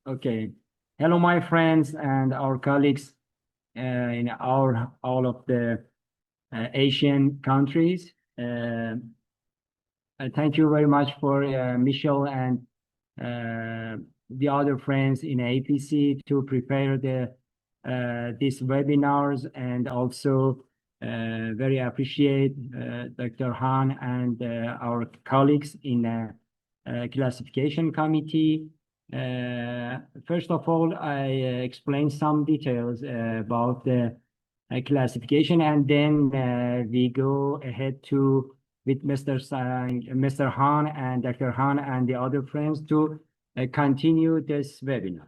Okay. Hello, my friends and our colleagues in all of the Asian countries. Thank you very much for Michelle and the other friends in APC to prepare these webinars, and also very appreciate Dr. Han and our colleagues in classification committee. First of all, I explain some details about the classification, and then we go ahead to with Mr. Han and Dr. Han and the other friends to continue this webinar.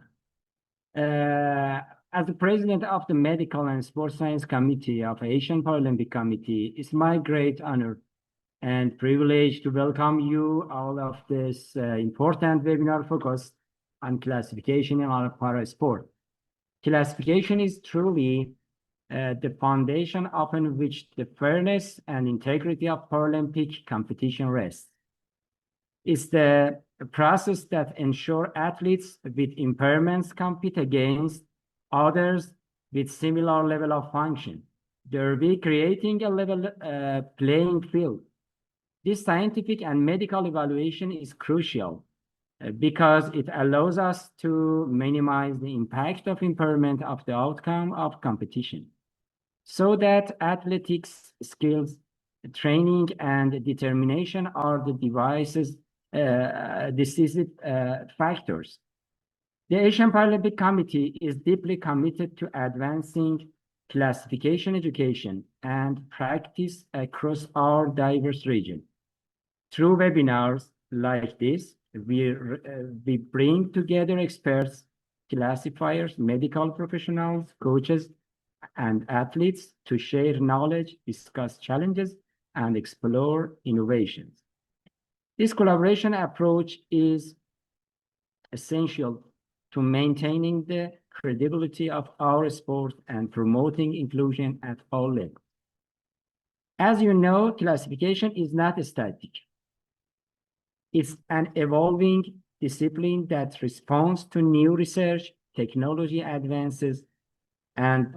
As the president of the Medical and Sports Science Committee of Asian Paralympic Committee, it's my great honor and privilege to welcome you all of this important webinar focused on classification in our para sport. Classification is truly the foundation upon which the fairness and integrity of Paralympic competition rests. It's the process that ensures athletes with impairments compete against others with similar level of function, thereby creating a level playing field. This scientific and medical evaluation is crucial because it allows us to minimize the impact of impairment of the outcome of competition, so that athletics skills, training, and determination are the decisive factors. The Asian Paralympic Committee is deeply committed to advancing classification education and practice across our diverse region. Through webinars like this, we bring together experts, classifiers, medical professionals, coaches, and athletes to share knowledge, discuss challenges, and explore innovations. This collaboration approach is essential to maintaining the credibility of our sport and promoting inclusion at all levels. As you know, classification is not static. It's an evolving discipline that responds to new research, technology advances, and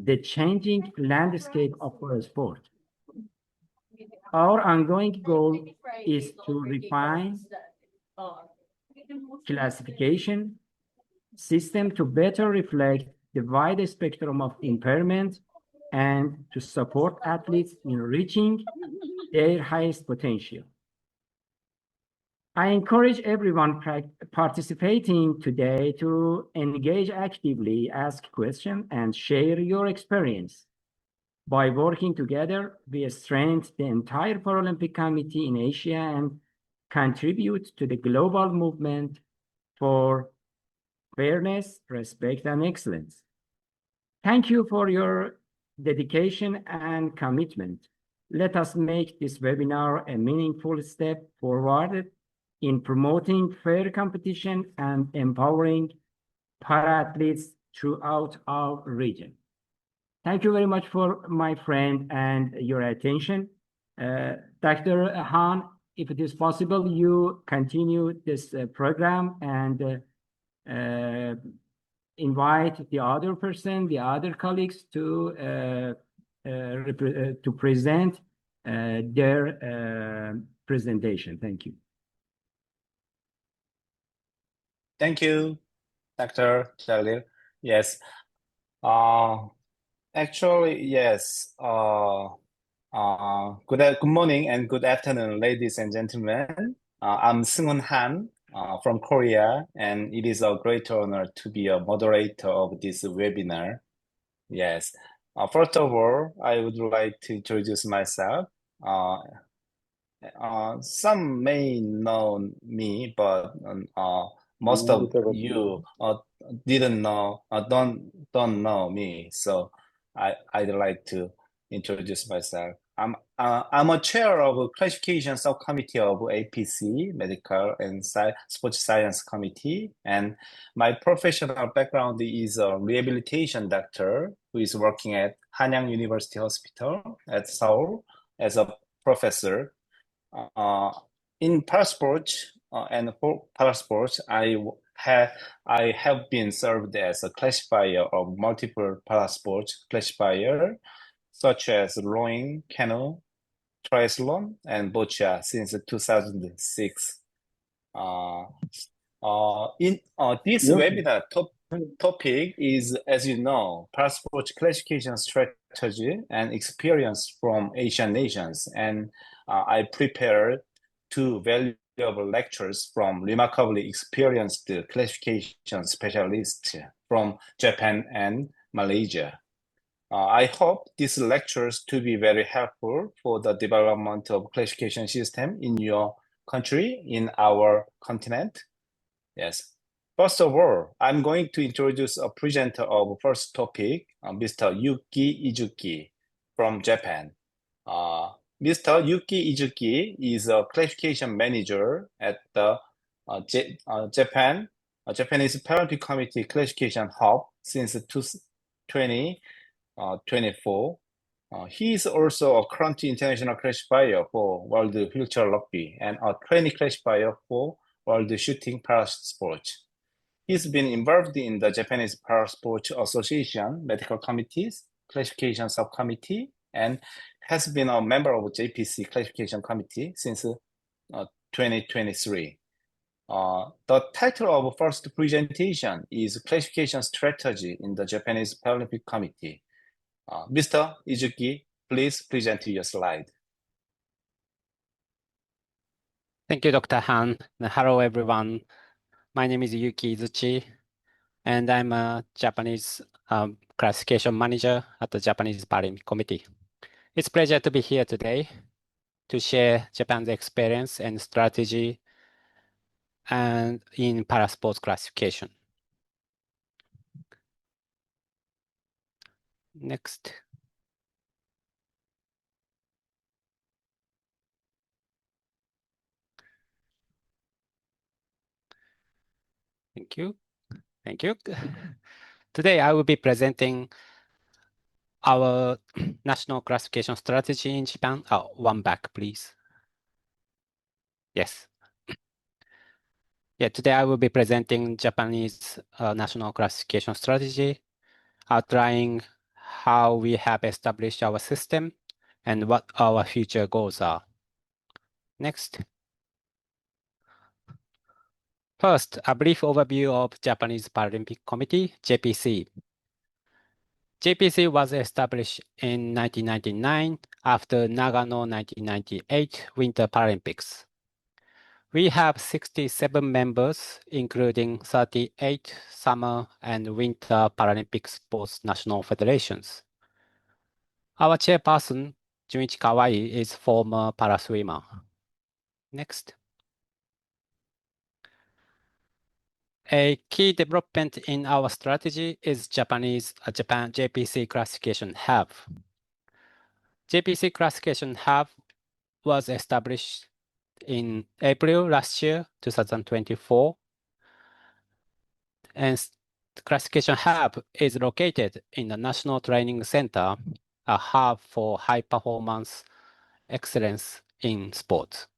the changing landscape of our sport. Our ongoing goal is to refine classification system to better reflect the wide spectrum of impairment and to support athletes in reaching their highest potential. I encourage everyone participating today to engage actively, ask questions, and share your experience. By working together, we strengthen the entire Paralympic Committee in Asia and contribute to the global movement for fairness, respect, and excellence. Thank you for your dedication and commitment. Let us make this webinar a meaningful step forward in promoting fair competition and empowering para-athletes throughout our region. Thank you very much for my friend and your attention. Dr. Han, if it is possible, you continue this program and invite the other person, the other colleagues to present their presentation. Thank you. Thank you, Dr. Jalil. Yes. Actually, yes. Good morning and good afternoon, ladies and gentlemen. I'm Seung-Hoon Han from Korea, and it is a great honor to be a moderator of this webinar. Yes. First of all, I would like to introduce myself. Some may know me, but most of you don't know me, so I'd like to introduce myself. I'm a chair of classification subcommittee of APC, Medical and Sports Science Committee, and my professional background is a rehabilitation doctor who is working at Hanyang University Hospital at Seoul as a professor. In parasports and for parasports, I I have been served as a classifier of multiple parasports classifier, such as rowing, canoe, triathlon, and boccia since 2006. In this webinar topic is, as you know, parasport classification strategy and experience from Asian nations, and I prepared two valuable lectures from remarkably experienced classification specialists from Japan and Malaysia. I hope these lectures to be very helpful for the development of classification system in your country, in our continent. Yes. First of all, I'm going to introduce a presenter of first topic, Mr. Yuki Izuki from Japan. Mr. Yuki Izuki is a classification manager at the Japanese Paralympic Committee Classification Hub since 2024. He is also a current international classifier for World Wheelchair Rugby and a training classifier for World Shooting Parasport. He's been involved in the Japanese Parasport Association Medical Committees, Classification Subcommittee, and has been a member of JPC Classification Committee since 2023. The title of first presentation is Classification Strategy in the Japanese Paralympic Committee. Mr. Izuki, please present your slide. Thank you, Dr. Han. Hello, everyone. My name is Yuki Izuchi, and I'm a Japanese classification manager at the Japanese Paralympic Committee. It's a pleasure to be here today to share Japan's experience and strategy and in parasports classification. Next. Thank you. Thank you. Today, I will be presenting our national classification strategy in Japan. Oh, one back, please. Yes. Yeah, today I will be presenting Japanese national classification strategy, outlining how we have established our system and what our future goals are. Next. First, a brief overview of Japanese Paralympic Committee, JPC. JPC was established in 1999 after Nagano 1998 Winter Paralympics. We have 67 members, including 38 Summer and Winter Paralympic Sports National Federations. Our chairperson, Junichi Kawai, is former paraswimmer. Next. A key development in our strategy is Japan JPC Classification Hub. JPC Classification Hub was established in April last year, 2024. And the Classification Hub is located in the National Training Center, a hub for high performance excellence in sports.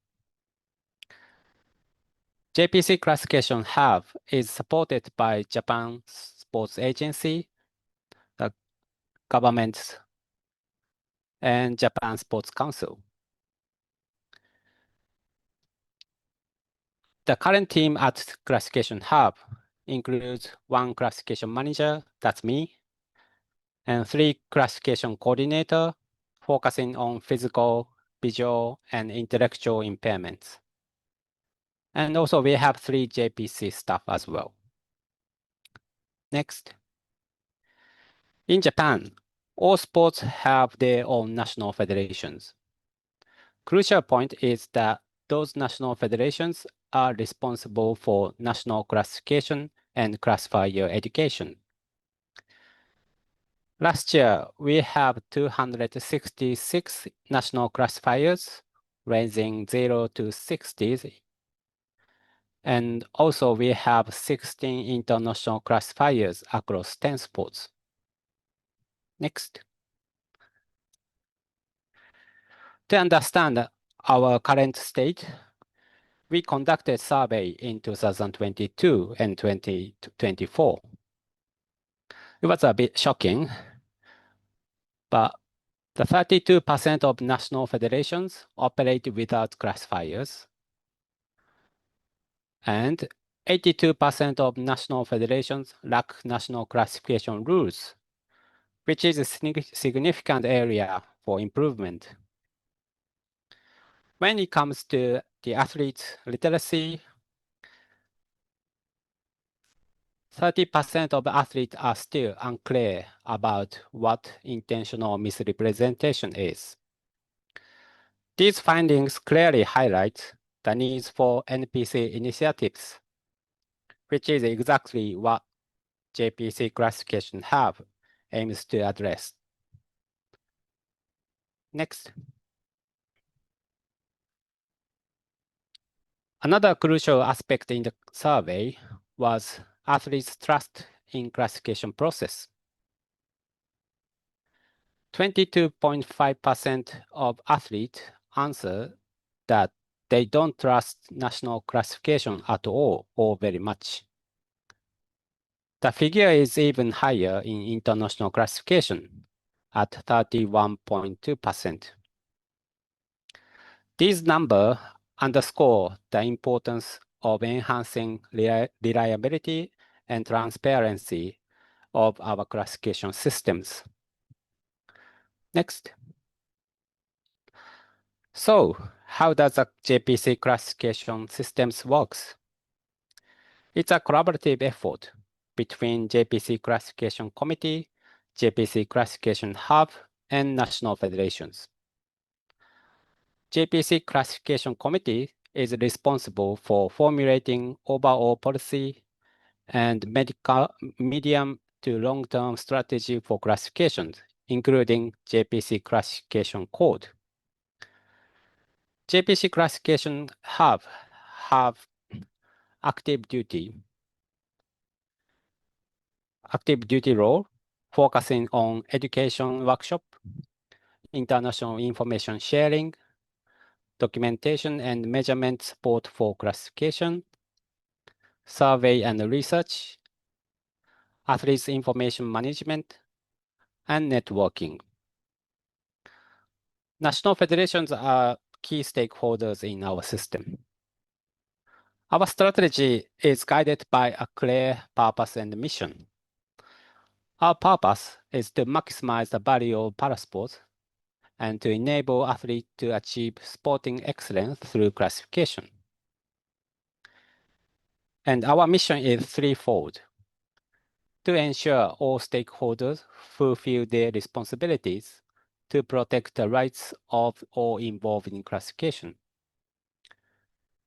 JPC Classification Hub is supported by Japan Sports Agency, the government, and Japan Sports Council. The current team at Classification Hub includes one classification manager, that's me, and 3 classification coordinator focusing on physical, visual, and intellectual impairments. And also we have 3 JPC staff as well. Next. In Japan, all sports have their own national federations. Crucial point is that those national federations are responsible for national classification and classifier education. Last year, we have 266 national classifiers, ranging 0 to 60. And also we have 16 international classifiers across 10 sports. Next. To understand our current state, we conducted a survey in 2022 and 2024. It was a bit shocking, but the 32% of national federations operate without classifiers, and 82% of national federations lack national classification rules, which is a significant area for improvement. When it comes to the athlete literacy, 30% of athletes are still unclear about what intentional misrepresentation is. These findings clearly highlight the needs for NPC initiatives, which is exactly what JPC classification hub aims to address. Next. Another crucial aspect in the survey was athletes' trust in classification process. 22.5% of athletes answer that they don't trust national classification at all or very much. The figure is even higher in international classification at 31.2%. These numbers underscore the importance of enhancing reliability and transparency of our classification systems. Next. So, how does a JPC classification systems works? It's a collaborative effort between JPC Classification Committee, JPC Classification Hub, and national federations. JPC Classification Committee is responsible for formulating overall policy and medium to long-term strategy for classifications, including JPC Classification Code. JPC Classification Hub have active duty role, focusing on education workshop, international information sharing, documentation and measurement support for classification, survey and research, athletes information management, and networking. National federations are key stakeholders in our system. Our strategy is guided by a clear purpose and mission. Our purpose is to maximize the value of parasports and to enable athletes to achieve sporting excellence through classification. And our mission is threefold: to ensure all stakeholders fulfill their responsibilities to protect the rights of all involved in classification,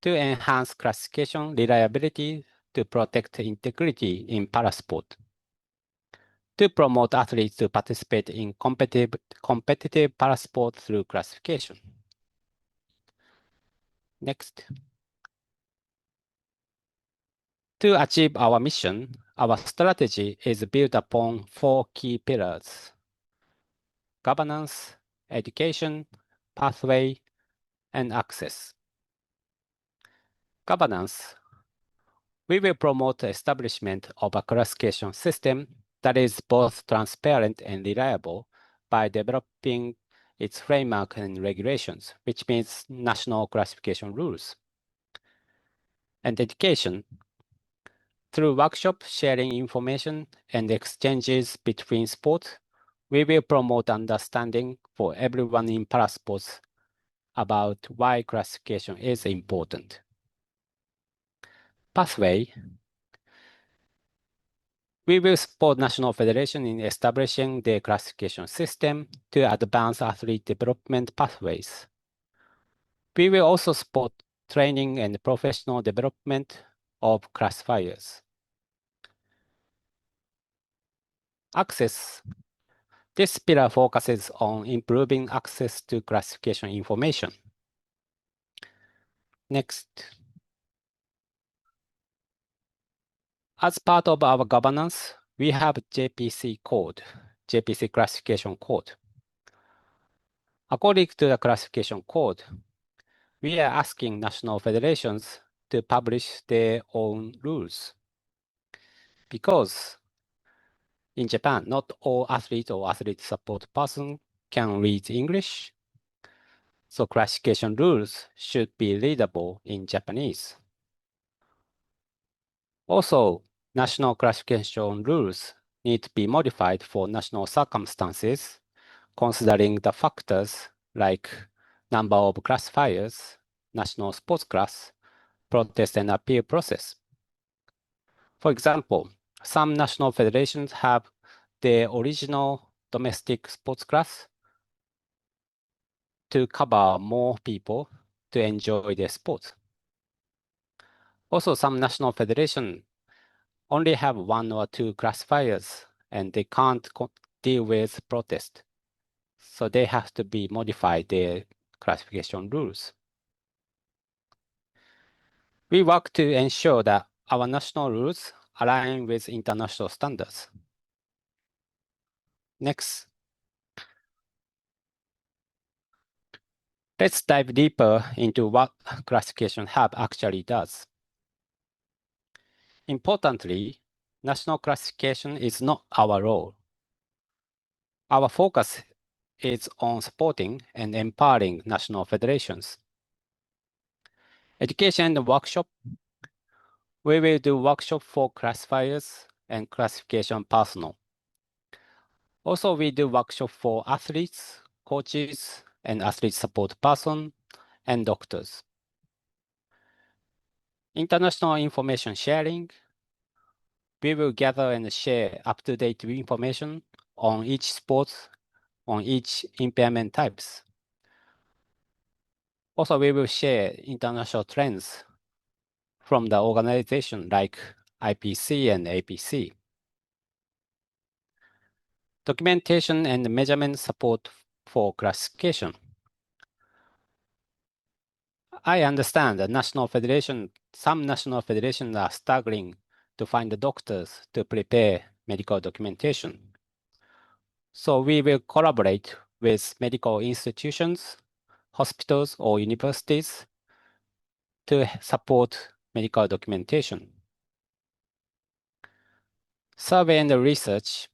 to enhance classification reliability to protect integrity in parasport, to promote athletes to participate in competitive parasport through classification. Next. To achieve our mission, our strategy is built upon 4 key pillars: governance, education, pathway, and access. Governance. We will promote the establishment of a classification system that is both transparent and reliable by developing its framework and regulations, which means national classification rules. And education. Through workshops, sharing information, and exchanges between sports, we will promote understanding for everyone in parasports about why classification is important. Pathway. We will support national federation in establishing their classification system to advance athlete development pathways. We will also support training and professional development of classifiers. Access. This pillar focuses on improving access to classification information. Next. As part of our governance, we have JPC code, JPC classification code. According to the classification code, we are asking national federations to publish their own rules. Because in Japan, not all athletes or athlete support person can read English. So classification rules should be readable in Japanese. Also, national classification rules need to be modified for national circumstances, considering the factors like number of classifiers, national sports class, protest and appeal process. For example, some national federations have their original domestic sports class to cover more people to enjoy their sport. Also, some national federations only have one or two classifiers and they can't deal with protest. So they have to be modified their classification rules. We work to ensure that our national rules align with international standards. Next. Let's dive deeper into what classification hub actually does. Importantly, national classification is not our role. Our focus is on supporting and empowering national federations. Education and workshop. We will do workshop for classifiers and classification personnel. Also, we do workshop for athletes, coaches, and athlete support person, and doctors. International information sharing. We will gather and share up-to-date information on each sport, on each impairment types. Also, we will share international trends from the organization like IPC and APC. Documentation and measurement support for classification. I understand that some national federations are struggling to find the doctors to prepare medical documentation. So we will collaborate with medical institutions, hospitals, or universities to support medical documentation. Survey and research.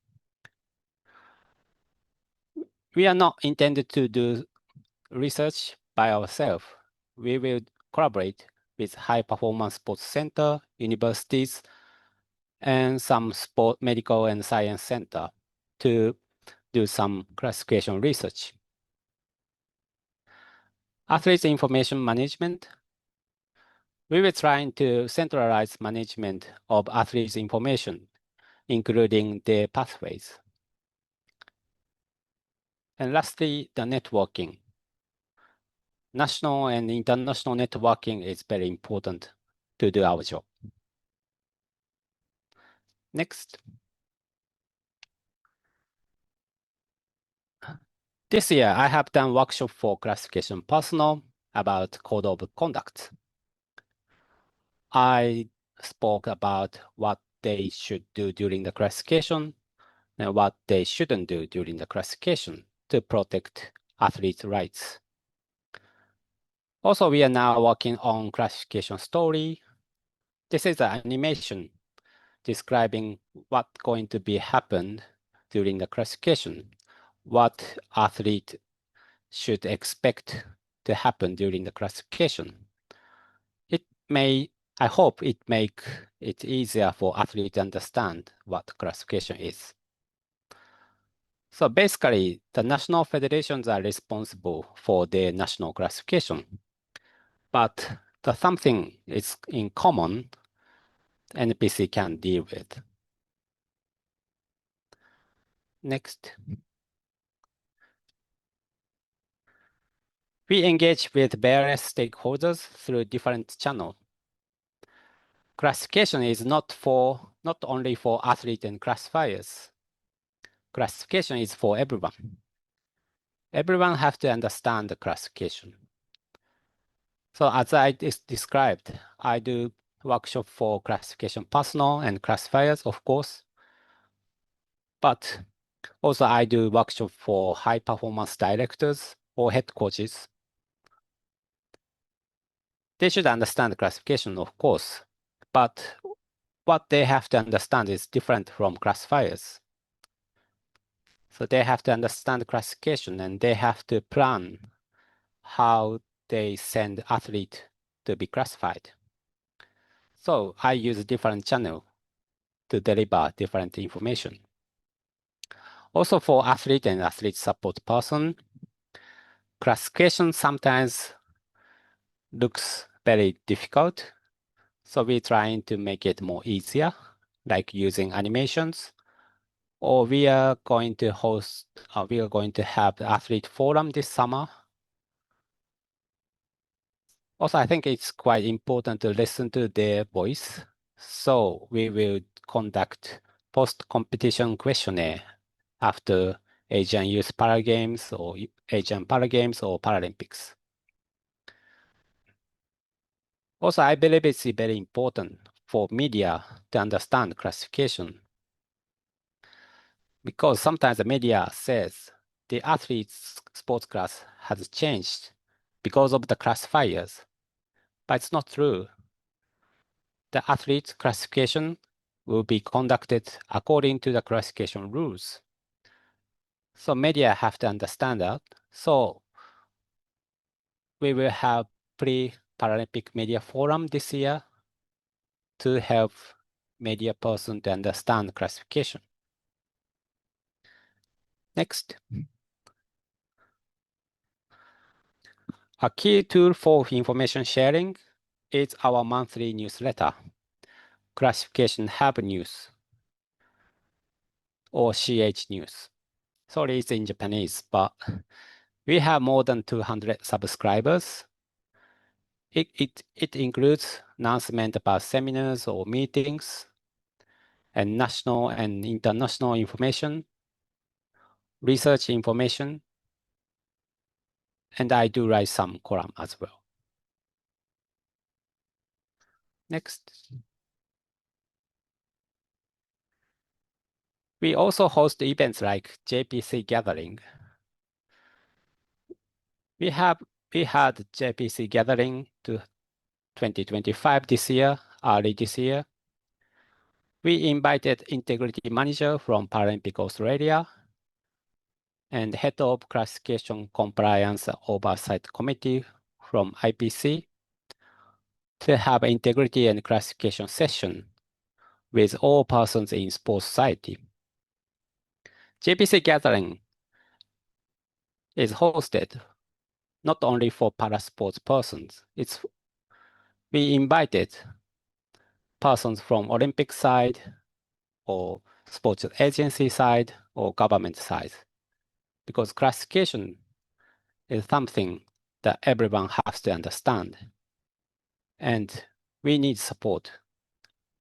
We are not intended to do research by ourselves. We will collaborate with high performance sports center, universities, and some sport medical and science center to do some classification research. Athletes information management. We were trying to centralize management of athletes information, including their pathways. And lastly, the networking. National and international networking is very important to do our job. Next. This year, I have done workshop for classification personnel about code of conduct. I spoke about what they should do during the classification and what they shouldn't do during the classification to protect athlete rights. Also, we are now working on classification story. This is an animation describing what's going to be happened during the classification, what athlete should expect to happen during the classification. I hope it make it easier for athletes to understand what classification is. So basically, the national federations are responsible for their national classification. But the something is in common, NPC can deal with. Next. We engage with various stakeholders through different channels. Classification is not only for athletes and classifiers. Classification is for everyone. Everyone has to understand the classification. So as I described, I do workshop for classification personnel and classifiers, of course. But also I do workshop for high performance directors or head coaches. They should understand classification, of course, but what they have to understand is different from classifiers. So they have to understand classification and they have to plan how they send athlete to be classified. So I use different channel to deliver different information. Also for athlete and athlete support person, classification sometimes looks very difficult. So we're trying to make it more easier, like using animations. Or we are going to have the athlete forum this summer. Also, I think it's quite important to listen to their voice. So we will conduct post-competition questionnaire after Asian Youth Paragames or Asian Paragames or Paralympics. Also, I believe it's very important for media to understand classification, because sometimes the media says the athlete's sports class has changed because of the classifiers, but it's not true. The athlete's classification will be conducted according to the classification rules. So media have to understand that. So we will have pre-Paralympic media forum this year to help media person to understand classification. Next. A key tool for information sharing is our monthly newsletter, Classification Hub News, or CH News. Sorry, it's in Japanese, but we have more than 200 subscribers. It includes announcement about seminars or meetings, and national and international information, research information, and I do write some column as well. Next. We also host events like JPC Gathering. We had JPC Gathering to 2025 this year, early this year. We invited integrity manager from Paralympic Australia and head of classification compliance oversight committee from APC to have integrity and classification session with all persons in sports society. JPC Gathering is hosted not only for parasports persons. We invited persons from Olympic side or sports agency side or government side, because classification is something that everyone has to understand. And we need support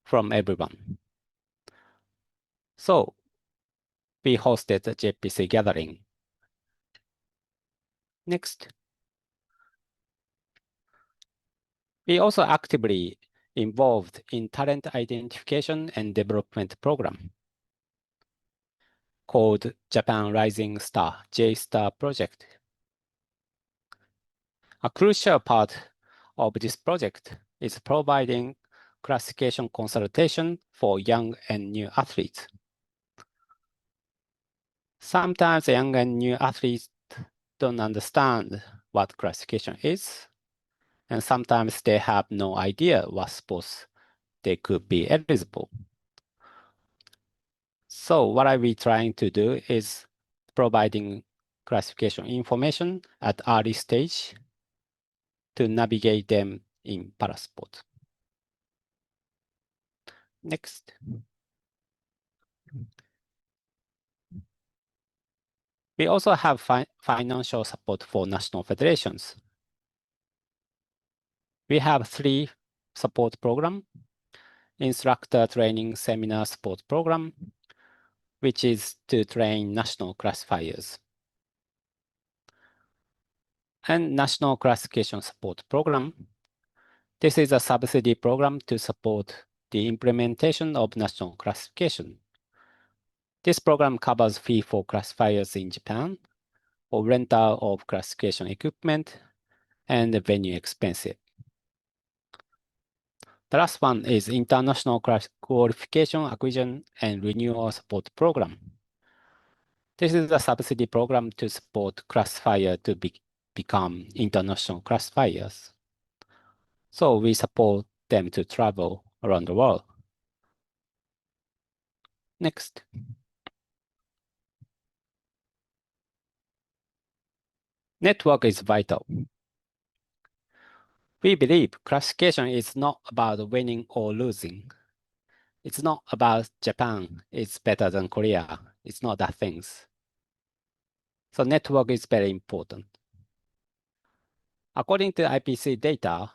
from everyone. So we hosted a JPC gathering. Next. We also actively involved in talent identification and development program called Japan Rising Star, J-Star project. A crucial part of this project is providing classification consultation for young and new athletes. Sometimes young and new athletes don't understand what classification is, and sometimes they have no idea what sports they could be eligible. So what are we trying to do is providing classification information at early stage to navigate them in parasport. Next. We also have financial support for national federations. We have 3 support programs: instructor training seminar support program, which is to train national classifiers, and national classification support program. This is a subsidy program to support the implementation of national classification. This program covers fee for classifiers in Japan, or rental of classification equipment, and the venue expenses. The last one is International Qualification Acquisition and Renewal Support Program. This is a subsidy program to support classifier to become international classifiers. So we support them to travel around the world. Next. Network is vital. We believe classification is not about winning or losing. It's not about Japan, it's better than Korea. It's not that things. So network is very important. According to IPC data,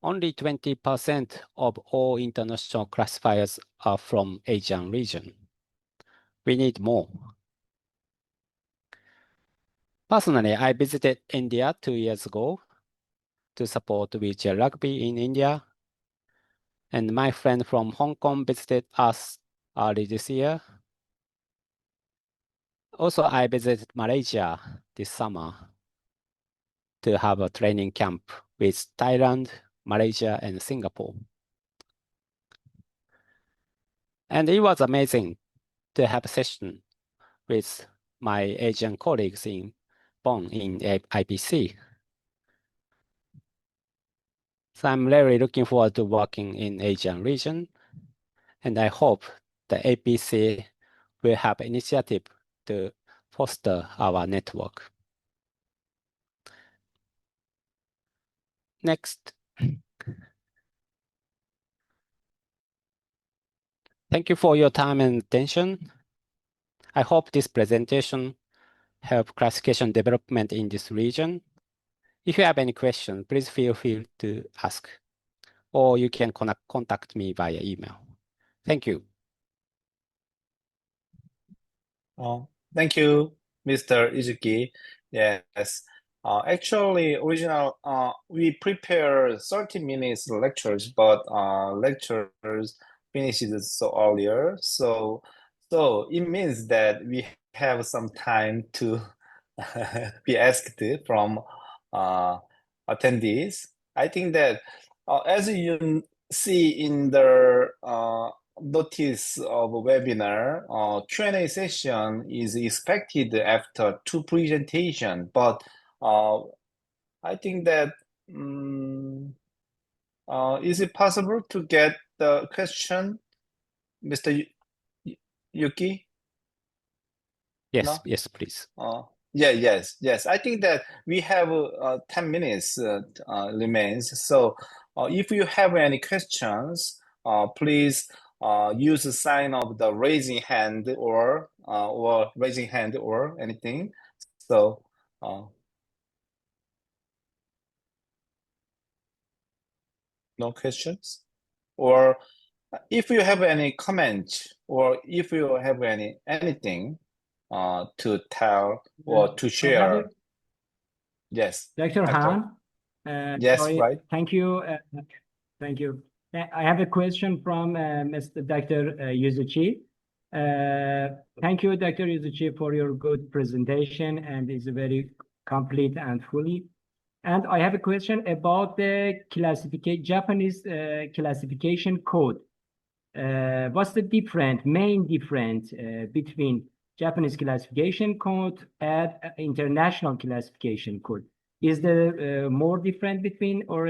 only 20% of all international classifiers are from Asian region. We need more. Personally, I visited India 2 years ago to support wheelchair rugby in India. And my friend from Hong Kong visited us early this year. Also, I visited Malaysia this summer to have a training camp with Thailand, Malaysia, and Singapore. And it was amazing to have a session with my Asian colleagues in Bonn in IPC. So I'm really looking forward to working in Asian region, and I hope the APC will have initiative to foster our network. Next. Thank you for your time and attention. I hope this presentation help classification development in this region. If you have any questions, please feel free to ask, or you can contact me via email. Thank you. Thank you, Mr. Izuki. Yes. Actually, we prepare 30 minutes lectures, but lectures finished so earlier. So it means that we have some time to be asked from attendees. I think that as you see in the notice of webinar, Q&A session is expected after 2 presentations, but I think that is it possible to get the question, Mr. Yuki? Yes, No? yes, please. Yes. I think that we have 10 minutes remains. So if you have any questions, please use the sign of the raising hand or raising hand or anything. So no questions? Or if you have any comment or if you have anything to tell or to share. Yes. Dr. Han. Yes, Sorry. right. Thank you. Thank you. I have a question from Mr. Dr. Yuzuchi. Thank you, Dr. Yuzuchi, for your good presentation, and it's very complete and fully. And I have a question about the Japanese classification code. What's the main difference between Japanese classification code and international classification code? Is there more different between, or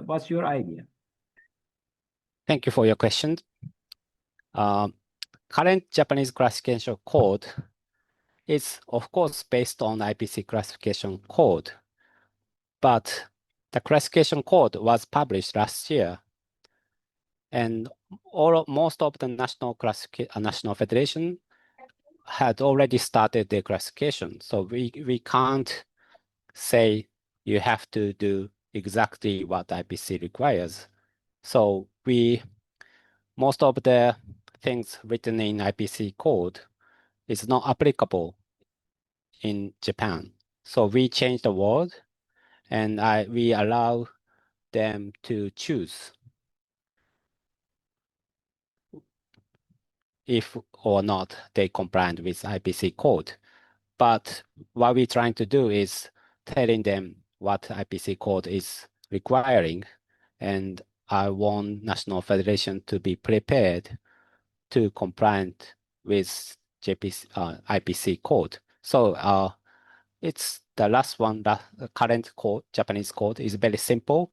what's your idea? Thank you for your question. Current Japanese classification code is, of course, based on IPC classification code, but the classification code was published last year, and most of the national federation had already started their classification. So we can't say you have to do exactly what IPC requires. So most of the things written in IPC code is not applicable in Japan. So we changed the word, and we allow them to choose if or not they compliant with IPC code. But what we're trying to do is telling them what IPC code is requiring, and I want National Federation to be prepared to compliant with IPC code. So it's the last one, the current code, Japanese code is very simple.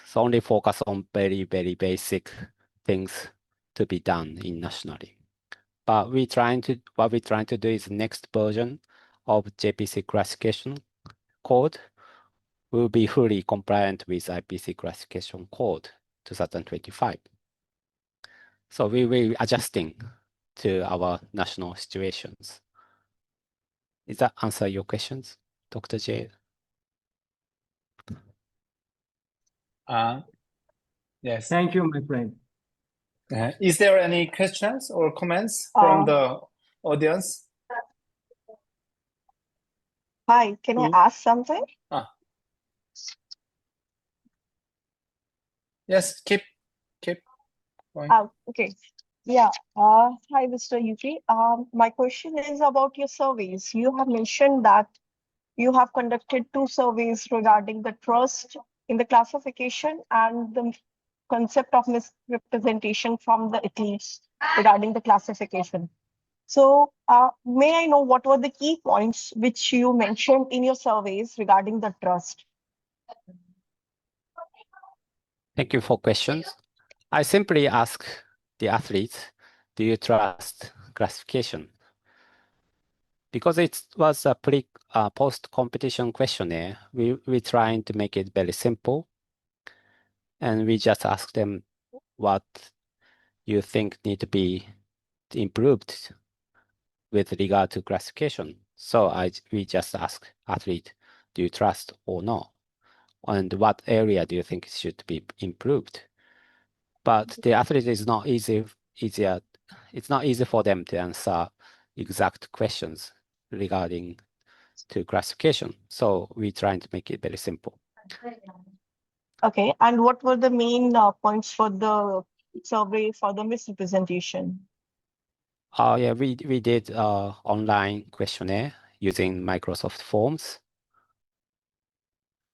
So only focus on very, very basic things to be done in nationally. But what we're trying to do is next version of JPC classification code will be fully compliant with IPC classification code 2025. So we will be adjusting to our national situations. Does that answer your questions, Dr. J? Yes. Thank you, my friend. Is there any questions or comments from the audience? Hi, can I ask something? Yes, keep going. Okay. Yeah. Hi, Mr. Yuki. My question is about your surveys. You have mentioned that you have conducted 2 surveys regarding the trust in the classification and the concept of misrepresentation from the athletes regarding the classification. So, may I know what were the key points which you mentioned in your surveys regarding the trust? Thank you for questions. I simply ask the athletes, do you trust classification? Because it was a post-competition questionnaire, we're trying to make it very simple. And we just ask them what you think need to be improved with regard to classification. So we just ask athlete, do you trust or not? And what area do you think should be improved? But the athlete is not easier. It's not easy for them to answer exact questions regarding to classification. So we're trying to make it very simple. Okay, and what were the main points for the survey for the misrepresentation? Yeah, we did online questionnaire using Microsoft Forms.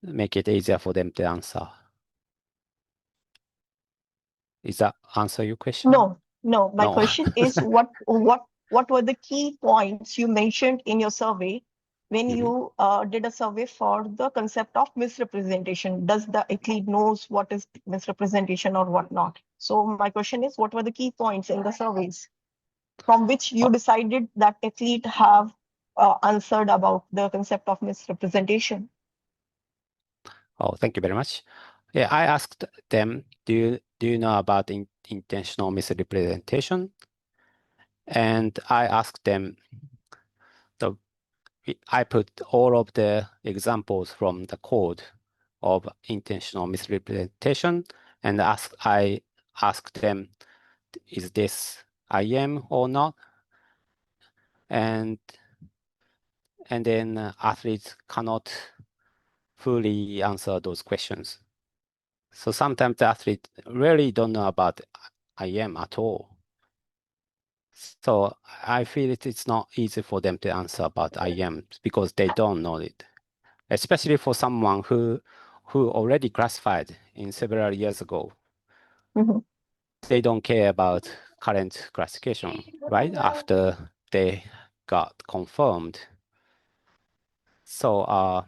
Make it easier for them to answer. Is that answer your question? No. My No. question is what were the key points you mentioned in your survey when you did a survey for the concept of misrepresentation? Does the athlete knows what is misrepresentation or what not? So my question is, what were the key points in the surveys from which you decided that athlete have answered about the concept of misrepresentation? Oh, thank you very much. Yeah, I asked them, do you know about intentional misrepresentation? And I asked them, I put all of the examples from the code of intentional misrepresentation, and I asked them, is this IM or not? And then athletes cannot fully answer those questions. So sometimes the athletes really don't know about IM at all. So I feel it's not easy for them to answer about IM because they don't know it, especially for someone who already classified in several years ago. They don't care about current classification, right? After they got confirmed. So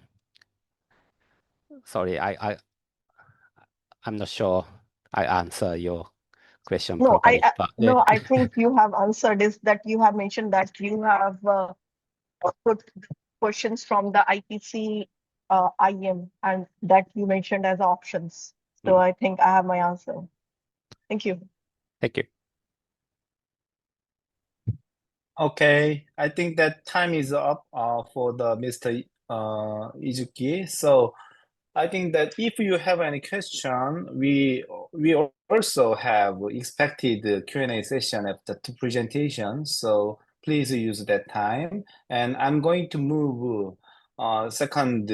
sorry, I'm not sure I answer your question No, properly. I think you have answered is that you have mentioned that you have put questions from the IPC IM and that you mentioned as options. So I think I have my answer. Thank you. Thank you. Okay, I think that time is up for the Mr. Izuki. So I think that if you have any question, we also have expected Q&A session after the presentation. So please use that time. And I'm going to move second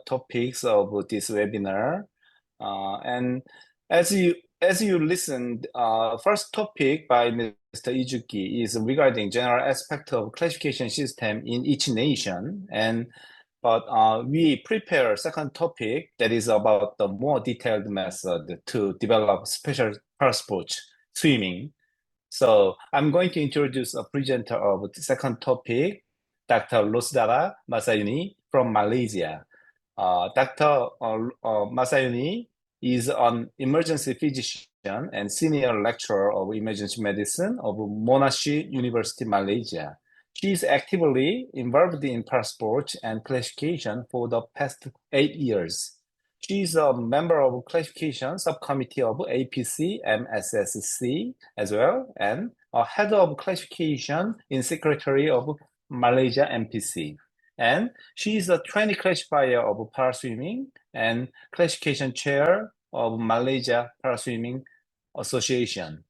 topics of this webinar. And as you listened, first topic by Mr. Izuki is regarding general aspect of classification system in each nation. And But we prepare a second topic that is about the more detailed method to develop special para-sports swimming. So I'm going to introduce a presenter of the second topic, Dr. Rosdara Masayuni from Malaysia. Dr. Masayuni is an emergency physician and senior lecturer of emergency medicine of Monash University, Malaysia. She is actively involved in parasport and classification for the past 8 years. She is a member of classification subcommittee of APC MSSC as well, and a head of classification in secretary of Malaysia MPC. And she is a trainee classifier of paraswimming and classification chair of Malaysia Paraswimming Association.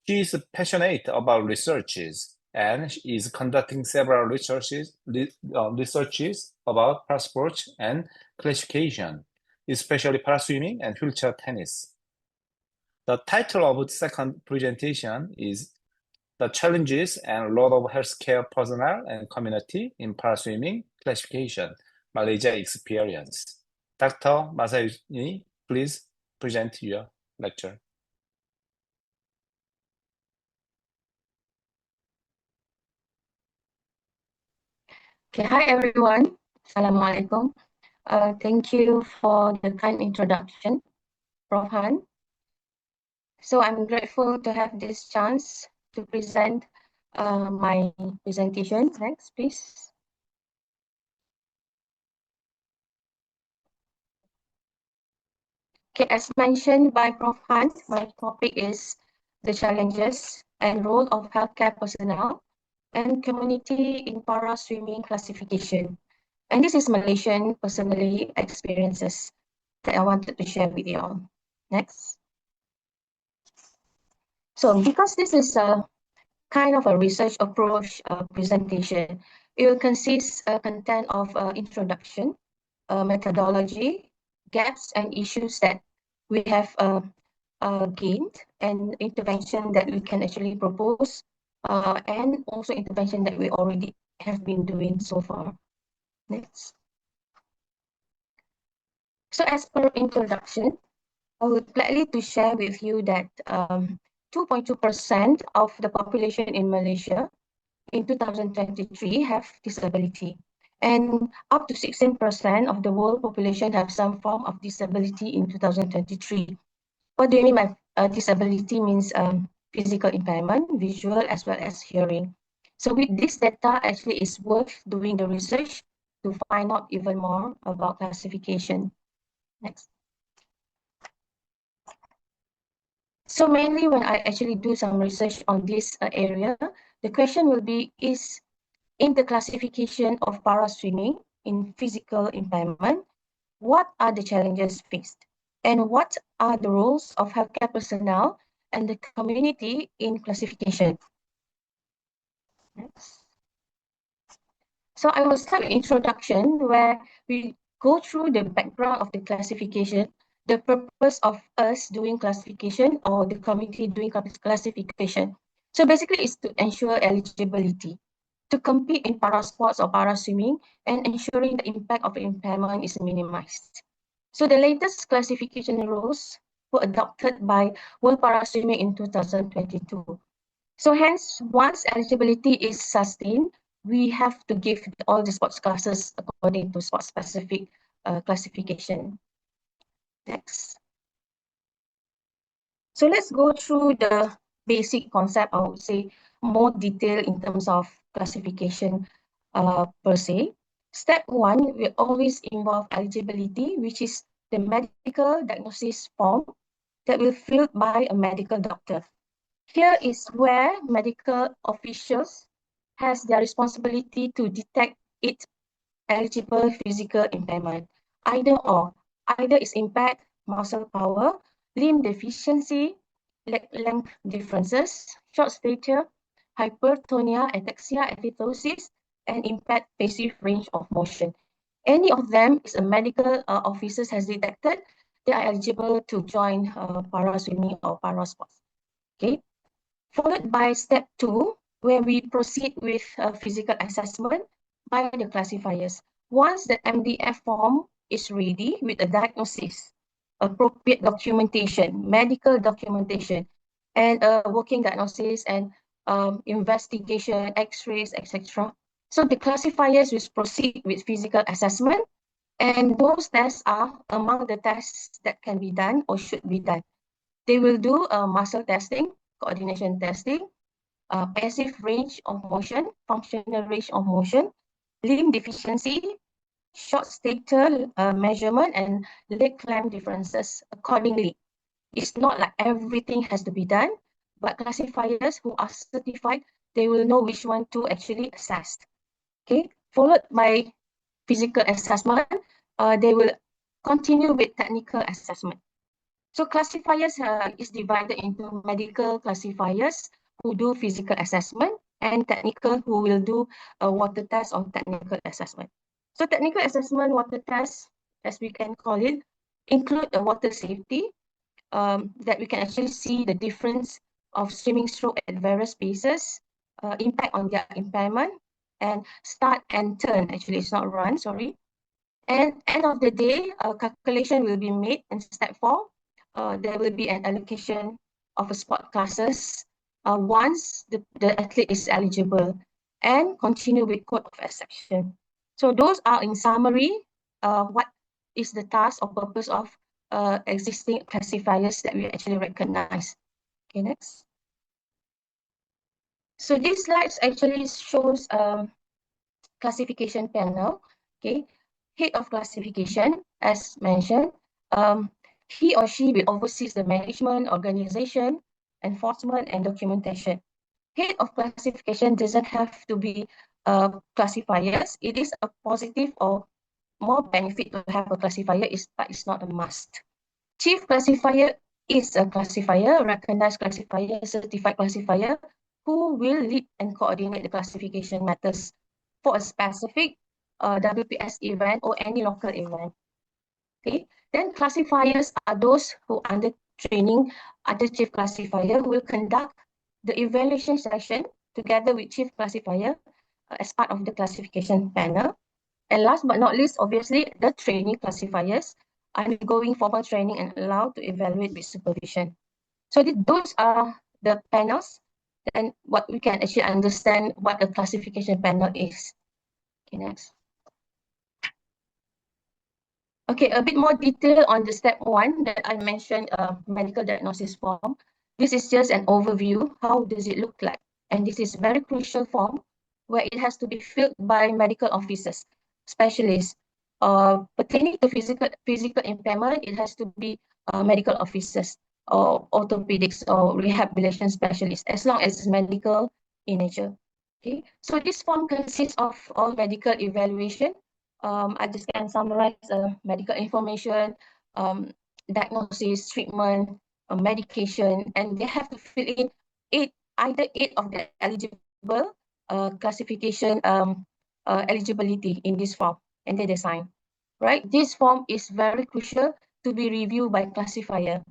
She is passionate about researches and is conducting several researches about parasports and classification, especially paraswimming and wheelchair tennis. The title of the second presentation is The Challenges and Role of Healthcare Personnel and Community in Paraswimming Classification, Malaysia Experience. Dr. Masayuni, please present your lecture. Okay, hi everyone. Assalamualaikum. Thank you for the kind introduction, Prof. Han. So I'm grateful to have this chance to present my presentation. Next, please. Okay, as mentioned by Prof. Han, my topic is the challenges and role of healthcare personnel and community in para-swimming classification. And this is Malaysian personally experiences that I wanted to share with you all. Next. So because this is a kind of a research approach presentation, it will consist content of introduction, methodology, gaps and issues that we have gained, and intervention that we can actually propose, and also intervention that we already have been doing so far. Next. So as per introduction, I would gladly to share with you that 2.2% of the population in Malaysia in 2023 have disability, and up to 16% of the world population have some form of disability in 2023. What do you mean by disability? Means physical impairment, visual as well as hearing. So with this data, actually it's worth doing the research to find out even more about classification. Next. So mainly when I actually do some research on this area, the question will be, is in the classification of para-swimming in physical impairment, what are the challenges faced? And what are the roles of healthcare personnel and the community in classification? Next. So I will start with introduction, where we go through the background of the classification, the purpose of us doing classification or the community doing classification. So basically it's to ensure eligibility to compete in para sports or para swimming, and ensuring the impact of impairment is minimized. So the latest classification rules were adopted by World Para Swimming in 2022. So hence, once eligibility is sustained, we have to give all the sports classes according to sport-specific classification. Next. So let's go through the basic concept, I would say, more detail in terms of classification per se. Step one will always involve eligibility, which is the medical diagnosis form that will be filled by a medical doctor. Here is where medical officials has their responsibility to detect its eligible physical impairment, either is impaired muscle power, limb deficiency, leg length differences, short stature, hypertonia, ataxia, erythrosis, and impaired passive range of motion. Any of them is a medical officers has detected, they are eligible to join para swimming or para sports. Okay. Followed by step 2, where we proceed with physical assessment by the classifiers. Once the MDF form is ready with a diagnosis, appropriate documentation, medical documentation, and a working diagnosis and investigation, x-rays, etc. So the classifiers will proceed with physical assessment, and those tests are among the tests that can be done or should be done. They will do muscle testing, coordination testing, passive range of motion, functional range of motion, limb deficiency, short stature measurement, and leg climb differences accordingly. It's not like everything has to be done, but classifiers who are certified, they will know which one to actually assess. Okay, followed by physical assessment, they will continue with technical assessment. So classifiers is divided into medical classifiers who do physical assessment and technical who will do a water test or technical assessment. So technical assessment water test, as we can call it, include a water safety that we can actually see the difference of swimming stroke at various paces, impact on their impairment, and start and turn. Actually, it's not run, sorry. And end of the day, a calculation will be made in step 4. There will be an allocation of a sport classes once the athlete is eligible, and continue with code of exception. So those are in summary what is the task or purpose of existing classifiers that we actually recognize. Okay, next. So this slides actually shows classification panel. Okay, head of classification, as mentioned, he or she will oversee the management, organization, enforcement, and documentation. Head of classification doesn't have to be classifiers. It is a positive or more benefit to have a classifier, but it's not a must. Chief classifier is a classifier, recognized classifier, certified classifier, who will lead and coordinate the classification matters for a specific WPS event or any local event. Okay, then classifiers are those who under training under chief classifier who will conduct the evaluation session together with chief classifier as part of the classification panel. And last but not least, obviously, the trainee classifiers undergoing formal training and allowed to evaluate with supervision. So those are the panels and what we can actually understand what a classification panel is. Okay, next. Okay, a bit more detail on the step 1 that I mentioned, medical diagnosis form. This is just an overview. How does it look like? And this is very crucial form where it has to be filled by medical officers, specialists. Pertaining to physical impairment, it has to be medical officers or orthopedics or rehabilitation specialists, as long as it's medical in nature. Okay, so this form consists of all medical evaluation. I just can summarize medical information, diagnosis, treatment, medication, and they have to fill in either eight of the eligible classification eligibility in this form, and they sign. Right, this form is very crucial to be reviewed by classifier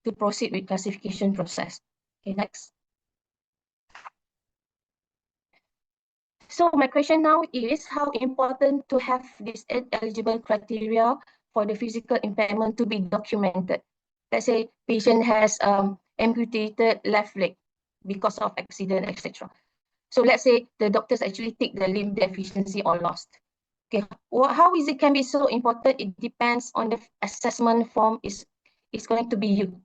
to proceed with classification process. Okay, next. So my question now is how important to have this eligible criteria for the physical impairment to be documented. Let's say patient has amputated left leg because of accident, etc. So let's say the doctors actually take the limb deficiency or lost. Okay, how is it can be so important? It depends on the assessment form is going to be used.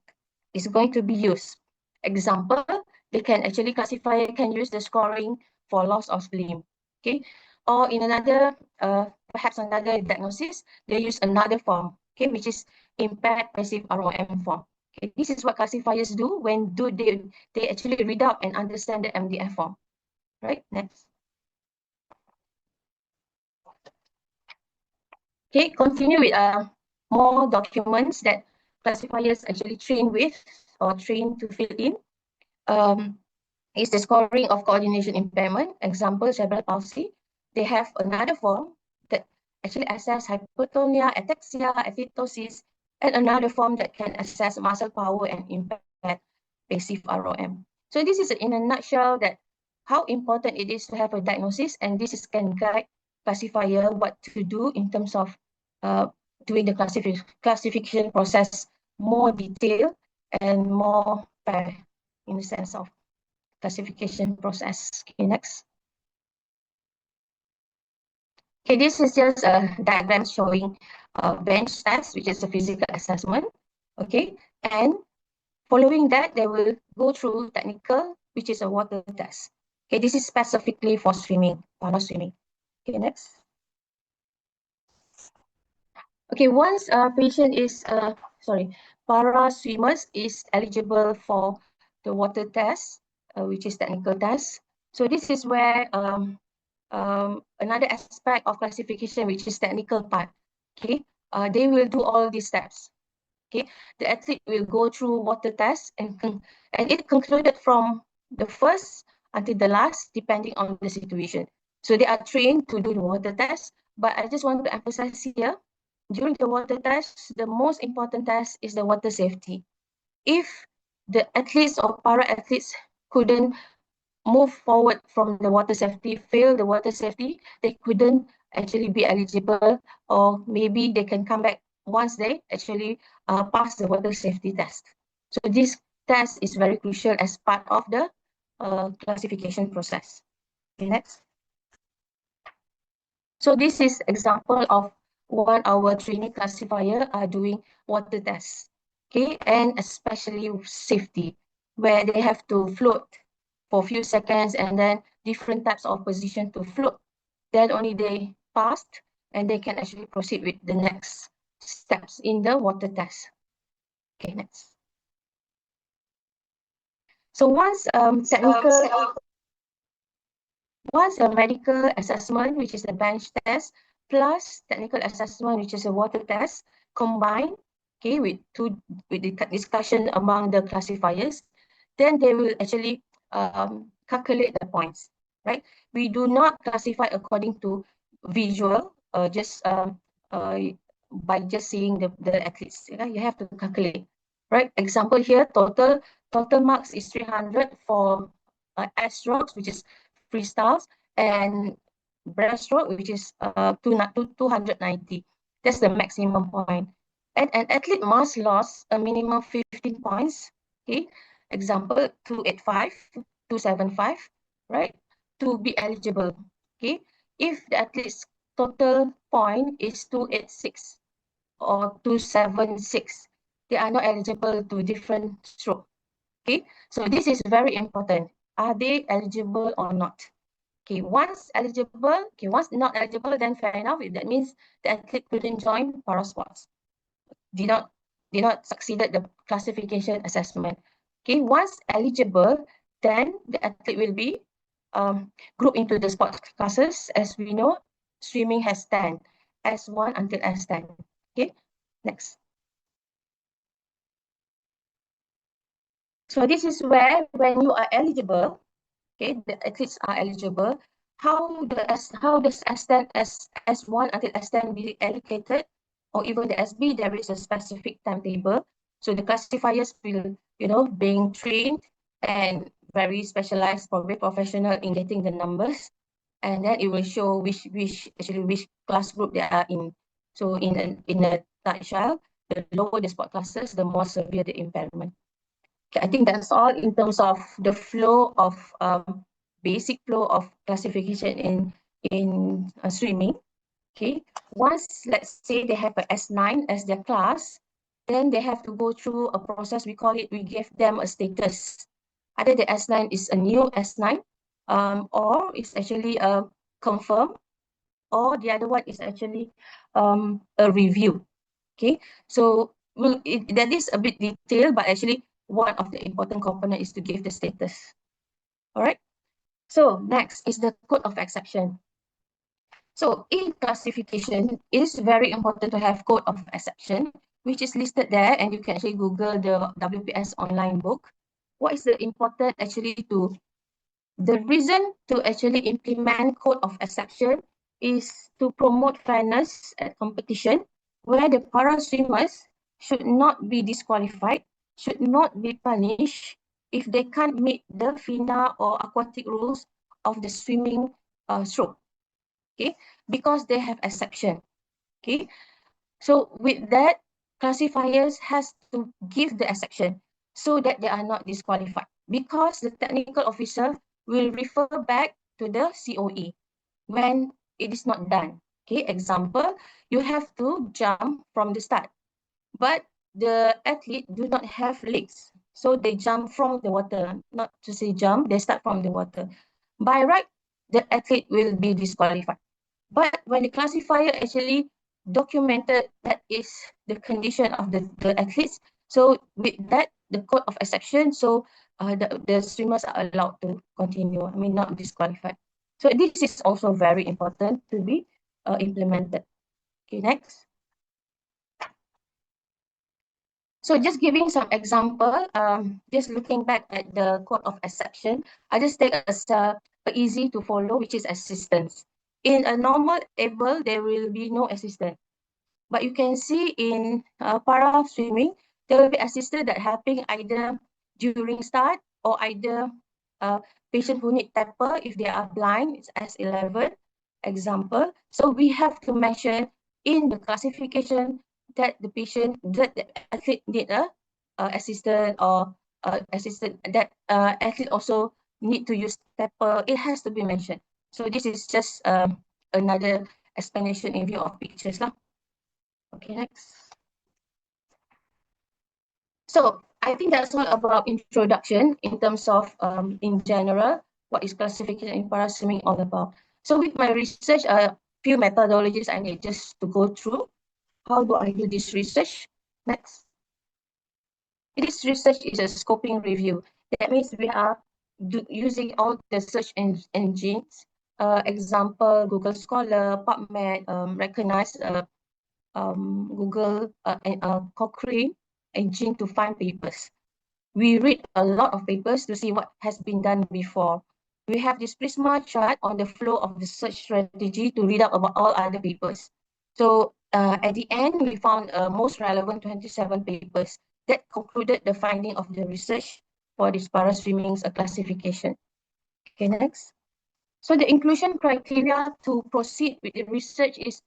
Is going to be used. Example, they can actually classify, can use the scoring for loss of limb. Okay, or in another, perhaps another diagnosis, they use another form, okay, which is impaired passive ROM form. Okay, this is what classifiers do when they actually read out and understand the MDF form. Right, next. Okay, continue with more documents that classifiers actually train with or train to fill in. Is the scoring of coordination impairment, example, cerebral palsy. They have another form that actually assess hypotonia, ataxia, athetosis, and another form that can assess muscle power and impaired passive ROM. So this is in a nutshell that how important it is to have a diagnosis, and this is can guide classifier what to do in terms of doing the classification process more detailed and more fair in the sense of classification process. Okay, next. Okay, this is just a diagram showing a bench test, which is a physical assessment. Okay, and following that, they will go through technical, which is a water test. Okay, this is specifically for swimming, para swimming. Okay, next. Okay, once a patient is, para swimmers is eligible for the water test, which is technical test. So this is where another aspect of classification, which is technical part. Okay, they will do all these steps. Okay, the athlete will go through water test and it concluded from the first until the last, depending on the situation. So they are trained to do the water test, but I just want to emphasize here, during the water test, the most important test is the water safety. If the athletes or para-athletes couldn't move forward from the water safety, fail the water safety, they couldn't actually be eligible, or maybe they can come back once they actually pass the water safety test. So this test is very crucial as part of the classification process. Okay, next. So this is example of what our trainee classifier are doing water tests. Okay, and especially safety, where they have to float for a few seconds and then different types of position to float. Then only they passed and they can actually proceed with the next steps in the water test. Okay, next. So once once a medical assessment, which is a bench test, plus technical assessment, which is a water test, combined, okay, with the discussion among the classifiers, then they will actually calculate the points, right? We do not classify according to visual, by just seeing the athletes. You have to calculate, right? Example here, total marks is 300 for S-strokes, which is freestyles, and breaststroke, which is 290. That's the maximum point. And an athlete must lose a minimum 15 points. Okay, example 285, 275, right? To be eligible. Okay, if the athlete's total point is 286 or 276, they are not eligible to different stroke. Okay, so this is very important. Are they eligible or not? Okay, once eligible, okay, once not eligible, then fair enough. That means the athlete couldn't join para sports. Did not succeeded the classification assessment. Okay, once eligible, then the athlete will be grouped into the sport classes. As we know, swimming has 10, S1 until S10. Okay, next. So this is where, when you are eligible, okay, the athletes are eligible, how does S10, S1 until S10 be allocated, or even the SB, there is a specific timetable. So the classifiers will, being trained and very specialized, very professional in getting the numbers, and then it will show which class group they are in. So in a nutshell, the lower the sport classes, the more severe the impairment. I think that's all in terms of the flow of basic flow of classification in swimming. Okay, once, let's say, they have a S9 as their class, then they have to go through a process. We call it, we give them a status. Either the S9 is a new S9, or it's actually a confirm, or the other one is actually a review. Okay, so that is a bit detailed, but actually one of the important component is to give the status. All right. So next is the code of exception. So in classification, it is very important to have code of exception, which is listed there, and you can actually Google the WPS online book. What is the important the reason to actually implement code of exception is to promote fairness at competition, where the para swimmers should not be disqualified, should not be punished if they can't meet the FINA or aquatic rules of the swimming stroke. okay, because they have exception, okay. So with that, classifiers has to give the exception so that they are not disqualified, because the technical officer will refer back to the COE when it is not done. Okay, example, you have to jump from the start, but the athlete do not have legs, so they jump from the water. Not to say jump, they start from the water. By right, the athlete will be disqualified. But when the classifier actually documented that is the condition of the athletes, so with that, the code of exception, so the swimmers are allowed to continue, I mean, not disqualified. So this is also very important to be implemented. Okay, next. So just giving some example, just looking back at the code of exception, I just take as easy to follow, which is assistance. In a normal able, there will be no assistant. But you can see in para swimming, there will be assistant that helping either during start or either patient who need tapper if they are blind, it's S11 example. So we have to mention in the classification that the patient, that the athlete need a assistant, or assistant that athlete also need to use tapper. It has to be mentioned. So this is just another explanation in view of pictures lah. Okay, next. So I think that's all about introduction in terms of in general, what is classification in para swimming all about. So with my research, a few methodologies I need just to go through. How do I do this research? Next. This research is a scoping review. That means we are using all the search engines, example, Google Scholar, PubMed, recognized Google and Cochrane engine to find papers. We read a lot of papers to see what has been done before. We have this Prisma chart on the flow of the search strategy to read up about all other papers. So at the end, we found most relevant 27 papers that concluded the finding of the research for this para swimming's classification. Okay, next. So the inclusion criteria to proceed with the research is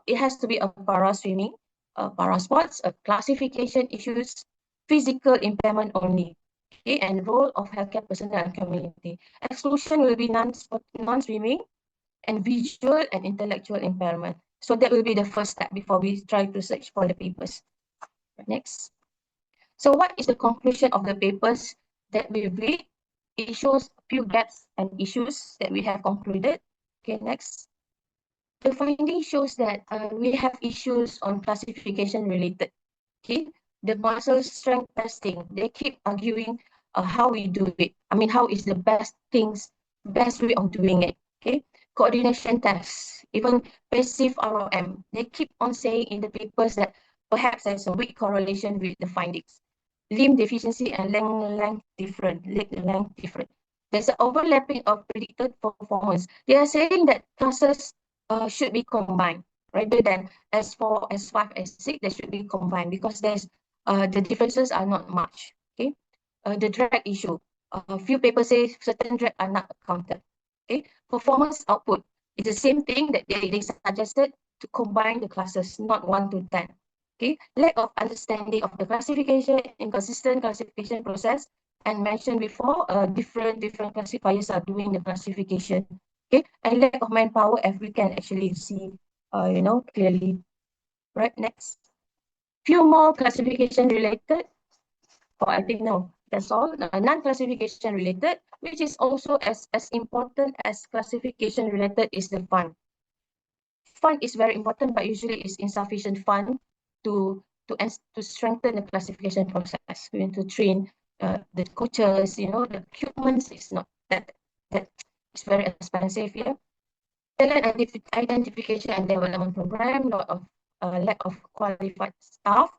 it has to be a para swimming, para sports, classification issues, physical impairment only, okay, and role of healthcare personnel and community. Exclusion will be non-swimming and visual and intellectual impairment. So that will be the first step before we try to search for the papers. Next. So what is the conclusion of the papers that we read? It shows a few gaps and issues that we have concluded. Okay, next. The finding shows that we have issues on classification related. Okay, the muscle strength testing, they keep arguing how we do it. I mean, how is the best way of doing it. Okay, coordination tests, even passive ROM, they keep on saying in the papers that perhaps there's a weak correlation with the findings. Limb deficiency and leg length different. There's an overlapping of predicted performance. They are saying that classes should be combined rather than S4, S5, S6. They should be combined because there's the differences are not much. Okay, the drag issue. A few papers say certain drag are not accounted. Okay, performance output is the same thing that they suggested to combine the classes, not 1 to 10. Okay, lack of understanding of the classification, inconsistent classification process, and mentioned before, different classifiers are doing the classification. Okay, and lack of manpower, as we can actually see, clearly. Right, next. Few more classification related. Oh, I think no, that's all. Non-classification related, which is also as important as classification related, is the fund. Fund is very important, but usually it's insufficient fund to strengthen the classification process. We need to train the coaches, the equipment is not that it's very expensive here. Talent identification and development program, lot of lack of qualified staff,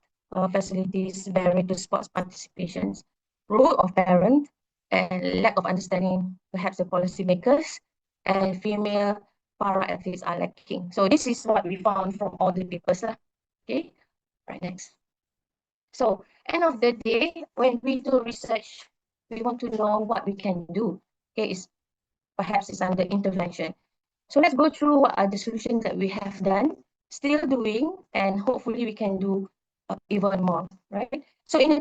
facilities, barrier to sports participations, role of parent, and lack of understanding perhaps the policymakers, and female para athletes are lacking. So this is what we found from all the papers. Okay, right, next. So end of the day, when we do research, we want to know what we can do. Okay, perhaps it's under intervention. So let's go through what are the solutions that we have done, still doing, and hopefully we can do even more, right? So in the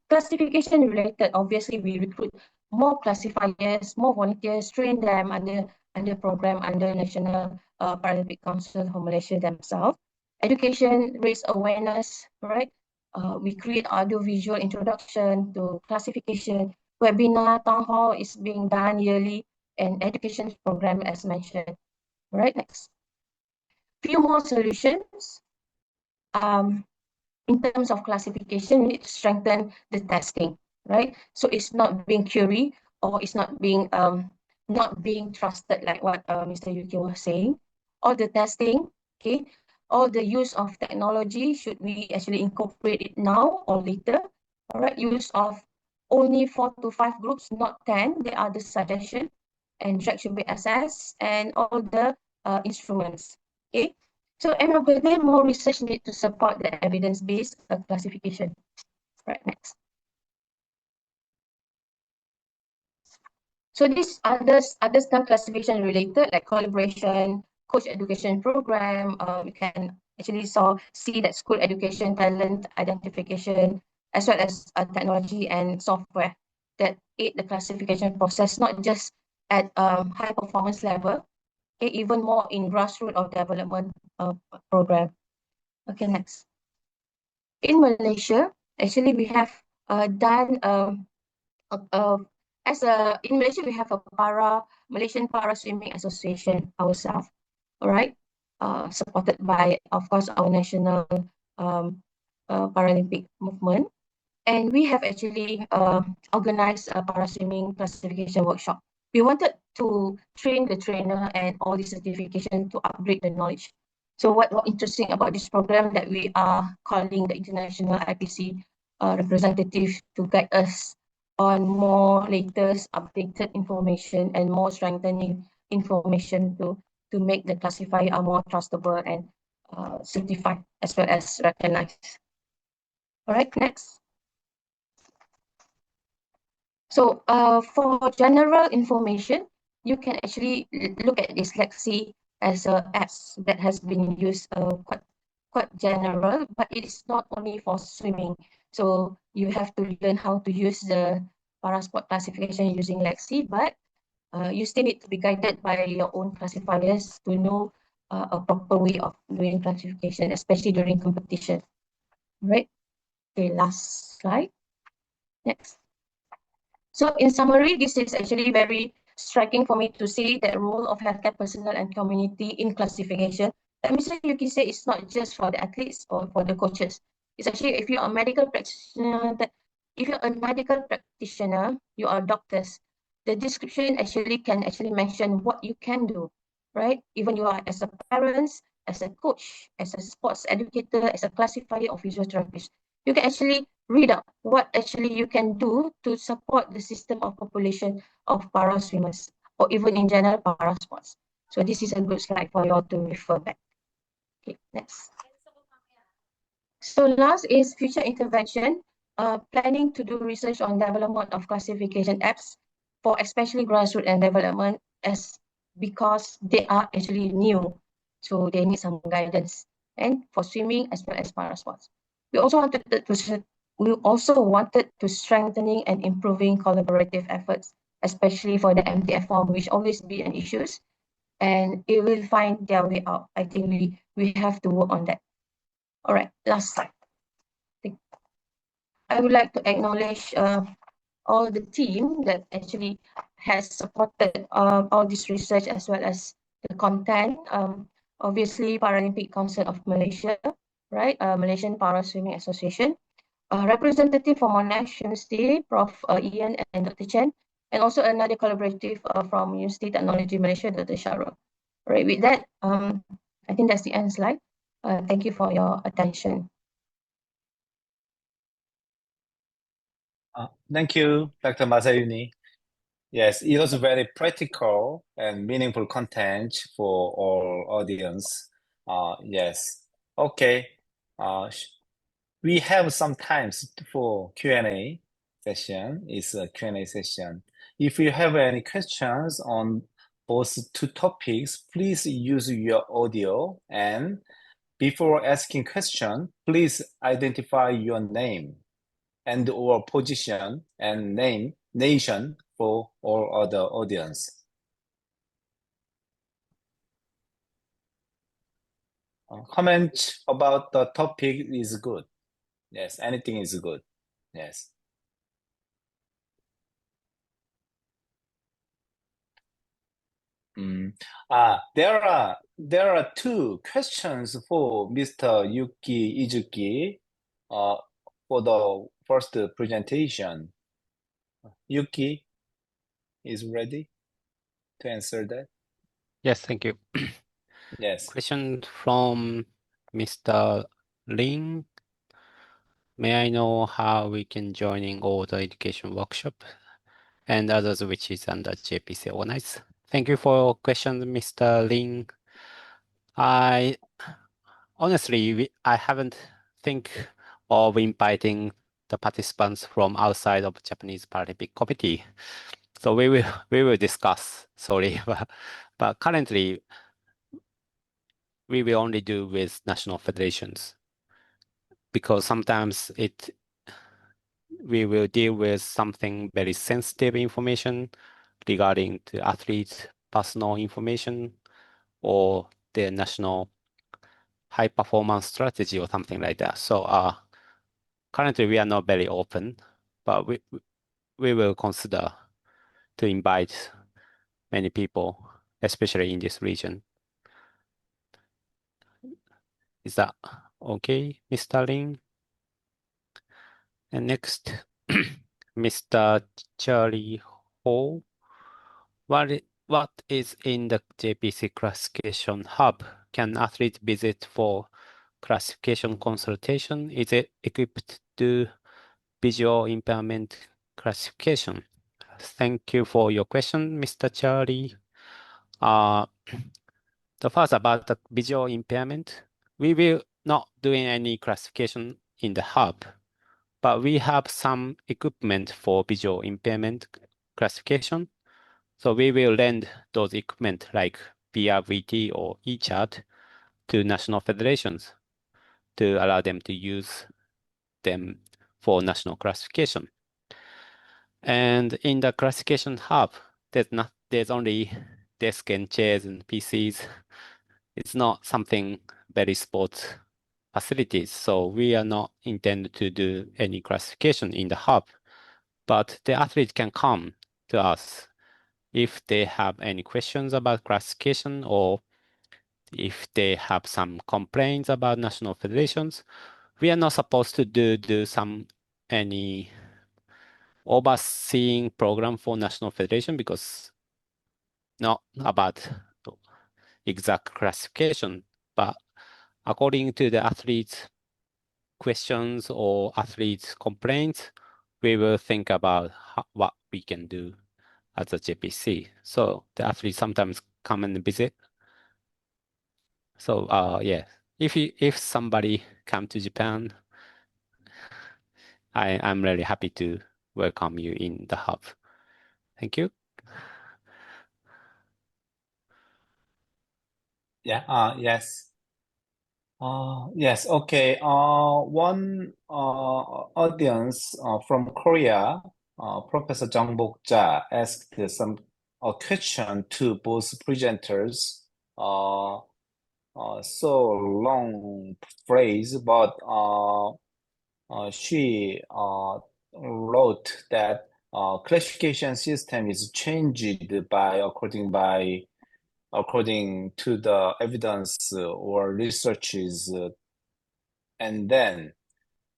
classification related, obviously we recruit more classifiers, more volunteers, train them under program under National Paralympic Council for Malaysia themselves. Education, raise awareness, right? We create audio-visual introduction to classification. Webinar, town hall is being done yearly, and education program as mentioned. All right, next. Few more solutions. In terms of classification, we need to strengthen the testing, right? So it's not being query or it's not being trusted like what Mr. Yuki was saying. All the testing, okay, all the use of technology, should we actually incorporate it now or later? All right, use of only 4 to 5 groups, not 10. They are the suggestion, and drag should be assessed, and all the instruments. Okay, so end of the day, more research need to support the evidence-based classification. Right, next. So these others classification related, like collaboration, coach education program. We can actually see that school education, talent identification, as well as technology and software that aid the classification process, not just at high performance level, okay, even more in grassroots of development program. Okay, next. In Malaysia, actually we have done in Malaysia, we have a Malaysian Para Swimming Association ourselves, all right, supported by, of course, our national Paralympic movement. And we have actually organized a para swimming classification workshop. We wanted to train the trainer and all the certification to upgrade the knowledge. So what interesting about this program that we are calling the International APC representative to guide us on more latest updated information and more strengthening information to make the classifier more trustable and certified as well as recognized. All right, next. So for general information, you can actually look at dyslexia as a apps that has been used quite general, but it is not only for swimming. So you have to learn how to use the parasport classification using Lexi, but you still need to be guided by your own classifiers to know a proper way of doing classification, especially during competition. Right? Okay, last slide. Next. So in summary, this is actually very striking for me to see the role of healthcare personnel and community in classification. Like Mr. Yuki said, it's not just for the athletes or for the coaches. It's actually if you're a medical practitioner, you are doctors. The description actually can mention what you can do, right? Even you are as a parent, as a coach, as a sports educator, as a classifier or physiotherapist, you can actually read up what actually you can do to support the system of population of para swimmers or even in general para sports. So this is a good slide for you all to refer back. Okay, next. So last is future intervention, planning to do research on development of classification apps for especially grassroots and development because they are actually new. So they need some guidance, and for swimming as well as para sports. We also wanted to strengthening and improving collaborative efforts, especially for the MDF form, which always be an issue, and it will find their way out. I think we have to work on that. All right, last slide. I would like to acknowledge all the team that actually has supported all this research as well as the content. Obviously, Paralympic Council of Malaysia, right? Malaysian Para Swimming Association, representative from Monash University, Prof. Ian and Dr. Chen, and also another collaborative from University Technology Malaysia, Dr. Sharul. Right, with that, I think that's the end slide. Thank you for your attention. Thank you, Dr. Masayuni. Yes, it was very practical and meaningful content for all audience. Yes. Okay. We have some times for Q&A session. It's a Q&A session. If you have any questions on both two topics, please use your audio, and before asking question, please identify your name and or position and nation for all other audience. Comment about the topic is good. Yes, anything is good. Yes. There are two questions for Mr. Yuki Izuki for the first presentation. Yuki is ready to answer that. Yes, thank you. Yes. Question from Mr. Lin. May I know how we can join in all the education workshop and others which is under JPC organize? Thank you for your question, Mr. Lin. Honestly, I haven't think of inviting the participants from outside of Japanese Paralympic Committee. So we will discuss, sorry, but currently we will only do with national federations because sometimes we will deal with something very sensitive information regarding the athlete's personal information or their national high performance strategy or something like that. So currently we are not very open, but we will consider to invite many people, especially in this region. Is that okay, Mr. Lin? And next, Mr. Charlie Ho. What is in the JPC classification hub? Can athletes visit for classification consultation? Is it equipped to visual impairment classification? Thank you for your question, Mr. Charlie. The first about the visual impairment, we will not doing any classification in the hub, but we have some equipment for visual impairment classification. So we will lend those equipment like VRVT or eChart to national federations to allow them to use them for national classification. And in the classification hub, there's only desk and chairs and PCs. It's not something very sports facilities. So we are not intended to do any classification in the hub, but the athlete can come to us if they have any questions about classification or if they have some complaints about national federations. We are not supposed to do any overseeing program for national federation because not about exact classification, but according to the athlete's questions or athlete's complaints, we will think about what we can do as a JPC. So the athletes sometimes come and visit. So yeah, if somebody come to Japan, I'm really happy to welcome you in the hub. Thank you. Yeah. Yes. Yes. Okay. One audience from Korea, Professor Jang Bok-ja asked a question to both presenters. So long phrase, but she wrote that classification system is changed according to the evidence or researches. And then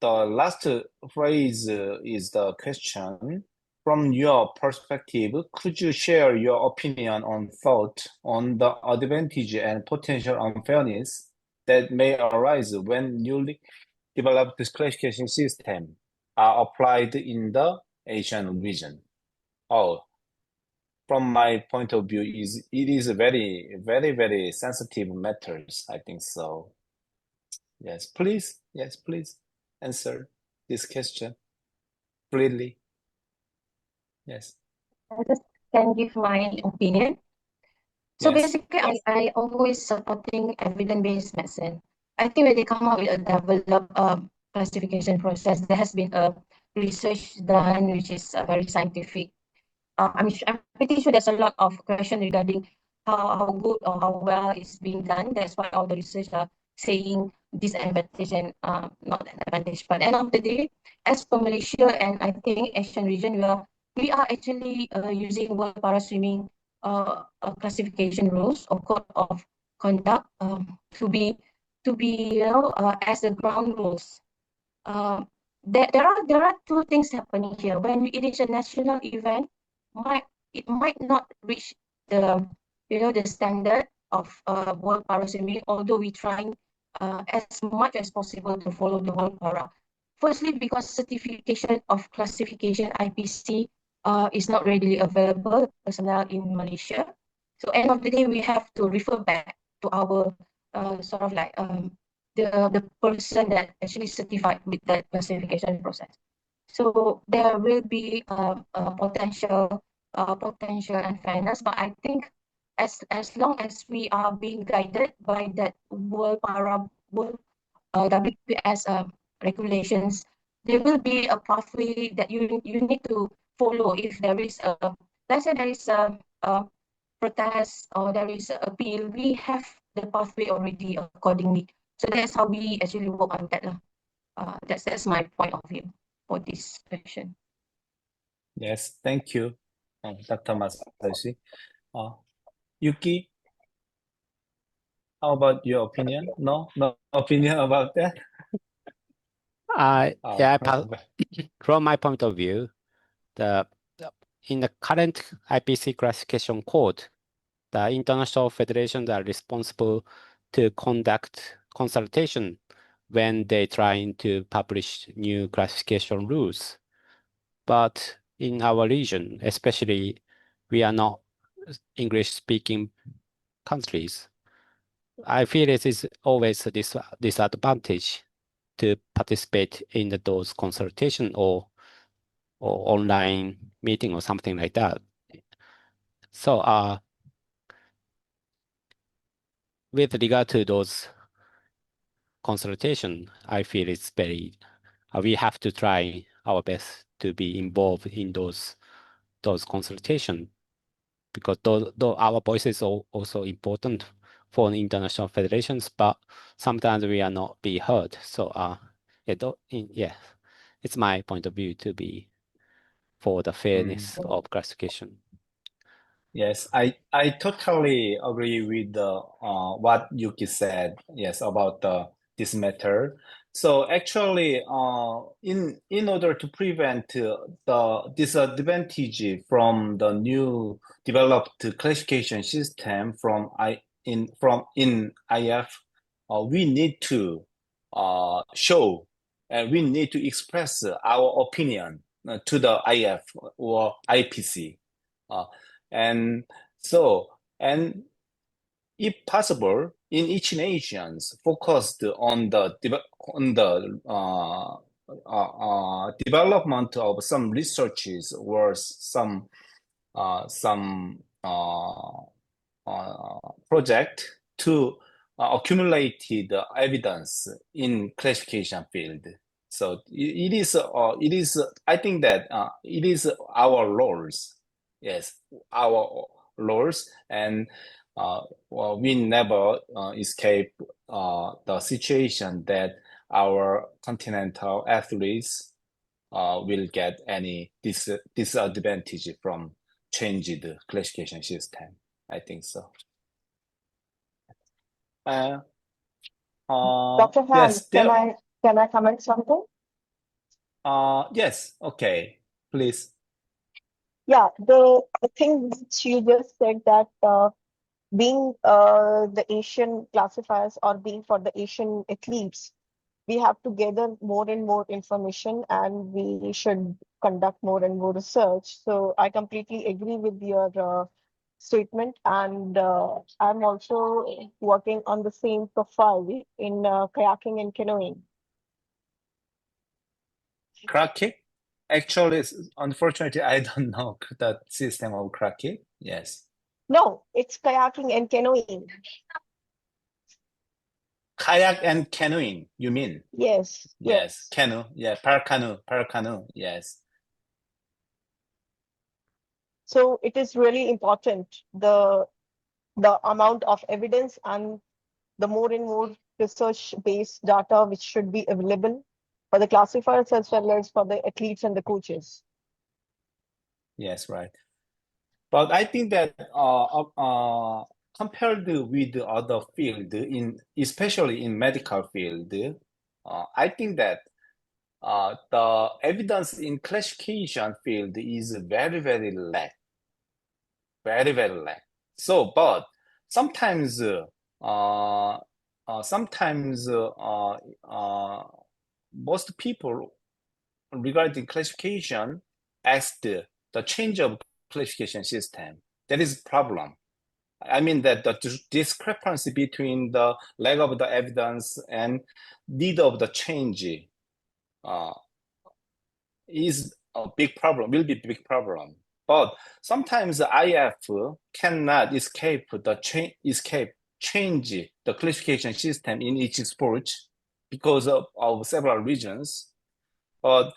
the last phrase is the question. From your perspective, could you share your opinion on thought on the advantage and potential unfairness that may arise when newly developed classification system are applied in the Asian region? From my point of view, it is a very, very, very sensitive matters, I think so. Yes, please answer this question freely. Yes. I just can give my opinion. So Yes. basically, I always supporting evidence-based medicine. I think when they come up with a developed classification process, there has been a research done which is very scientific. I'm pretty sure there's a lot of question regarding how good or how well it's being done. That's why all the research are saying disadvantage and not an advantage. But at the end of the day, as for Malaysia and I think Asian region, we are actually using World Para Swimming classification rules or code of conduct to be as the ground rules. There are two things happening here. When it is a national event, it might not reach the the standard of World Para Swimming, although we trying as much as possible to follow the World Para. Firstly, because certification of classification IPC is not readily available personnel in Malaysia. So end of the day, we have to refer back to our sort of like the person that actually certified with that classification process. So there will be a potential unfairness, but I think as long as we are being guided by that World WPS regulations, there will be a pathway that you need to follow if there is let's say there is a protest or there is an appeal. We have the pathway already accordingly. So that's how we actually work on that. That's my point of view for this question. Yes, thank you, Dr. Masayoshi. Yuki, how about your opinion? No opinion about that? Yeah, from my point of view, in the current IPC classification code, the international federations are responsible to conduct consultation when they trying to publish new classification rules. But in our region, especially, we are not English-speaking countries. I feel it is always a disadvantage to participate in those consultation or online meeting or something like that. So with regard to those consultation, I feel it's very, we have to try our best to be involved in those consultation, because our voice is also important for the international federations, but sometimes we are not be heard. So yeah, it's my point of view to be for the fairness of classification. Yes, I totally agree with what Yuki said. Yes, about this matter. So actually, in order to prevent the disadvantage from the new developed classification system from IF, we need to show and we need to express our opinion to the IF or IPC. And if possible, in each nations focused on the development of some researches or some project to accumulate the evidence in classification field. So it is I think that it is our roles. Yes, our laws, and well, we never escape the situation that our continental athletes will get any disadvantage from changed classification system. I think so. Dr. Han, yes, can I comment something? Yes, okay, please. Yeah, the thing which you just said that being the Asian classifiers or being for the Asian athletes, we have to gather more and more information and we should conduct more and more research. So I completely agree with your statement, and I'm also working on the same profile in kayaking and canoeing. Kraken? Actually, unfortunately, I don't know the system of Kraken. Yes. No, it's kayaking and canoeing. Kayak and canoeing, you mean? Yes. Yes, canoe. Yeah, paracanoe. Yes. So it is really important, the amount of evidence and the more and more research-based data which should be available for the classifiers as well as for the athletes and the coaches. Yes, right. But I think that compared with the other field, especially in medical field, I think that the evidence in classification field is very, very lack. Very, very lack. So, but sometimes, most people regarding classification ask the change of classification system. That is problem. I mean that the discrepancy between the lack of the evidence and need of the change is a big problem, will be a big problem. But sometimes the IF cannot escape change the classification system in each sport because of several reasons. But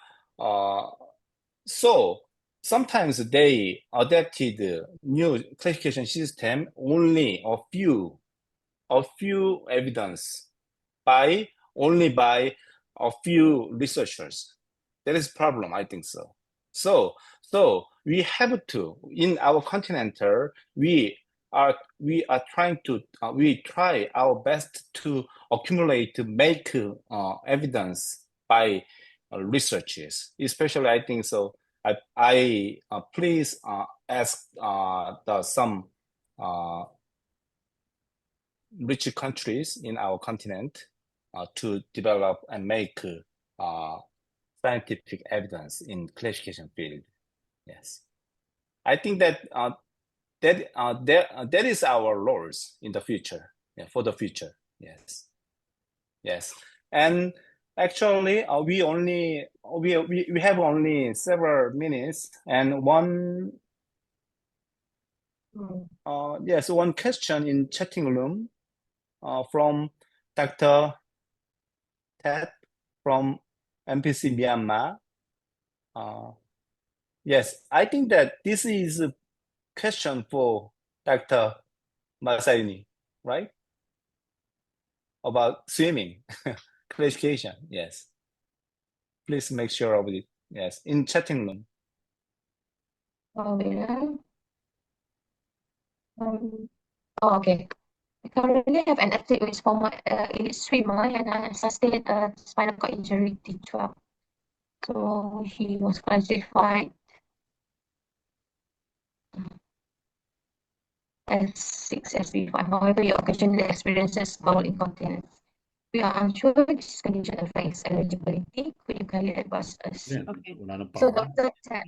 so sometimes they adapted new classification system only a few evidence only by a few researchers. That is problem, I think so. So we have to, in our continental, we try our best to accumulate, to make evidence by researchers. Especially, I think so. I please ask some rich countries in our continent to develop and make scientific evidence in classification field. Yes, I think that that is our roles in the future. Yeah, for the future. Yes, yes, and actually we have only several minutes and one. Yes, one question in chatting room from Dr. Ted from APC Myanmar. Yes, I think that this is a question for Dr. Masayuni, right? About swimming classification. Yes. Please make sure of it. Yes, in chatting room. Okay. I currently have an athlete who is former elite swimmer and sustained a spinal cord injury T12. So he was classified as 6 SB5. However, he occasionally experiences bowel incontinence. We are unsure this condition affects eligibility. Could you kindly advise us? Yeah. Okay. So Dr. Ted,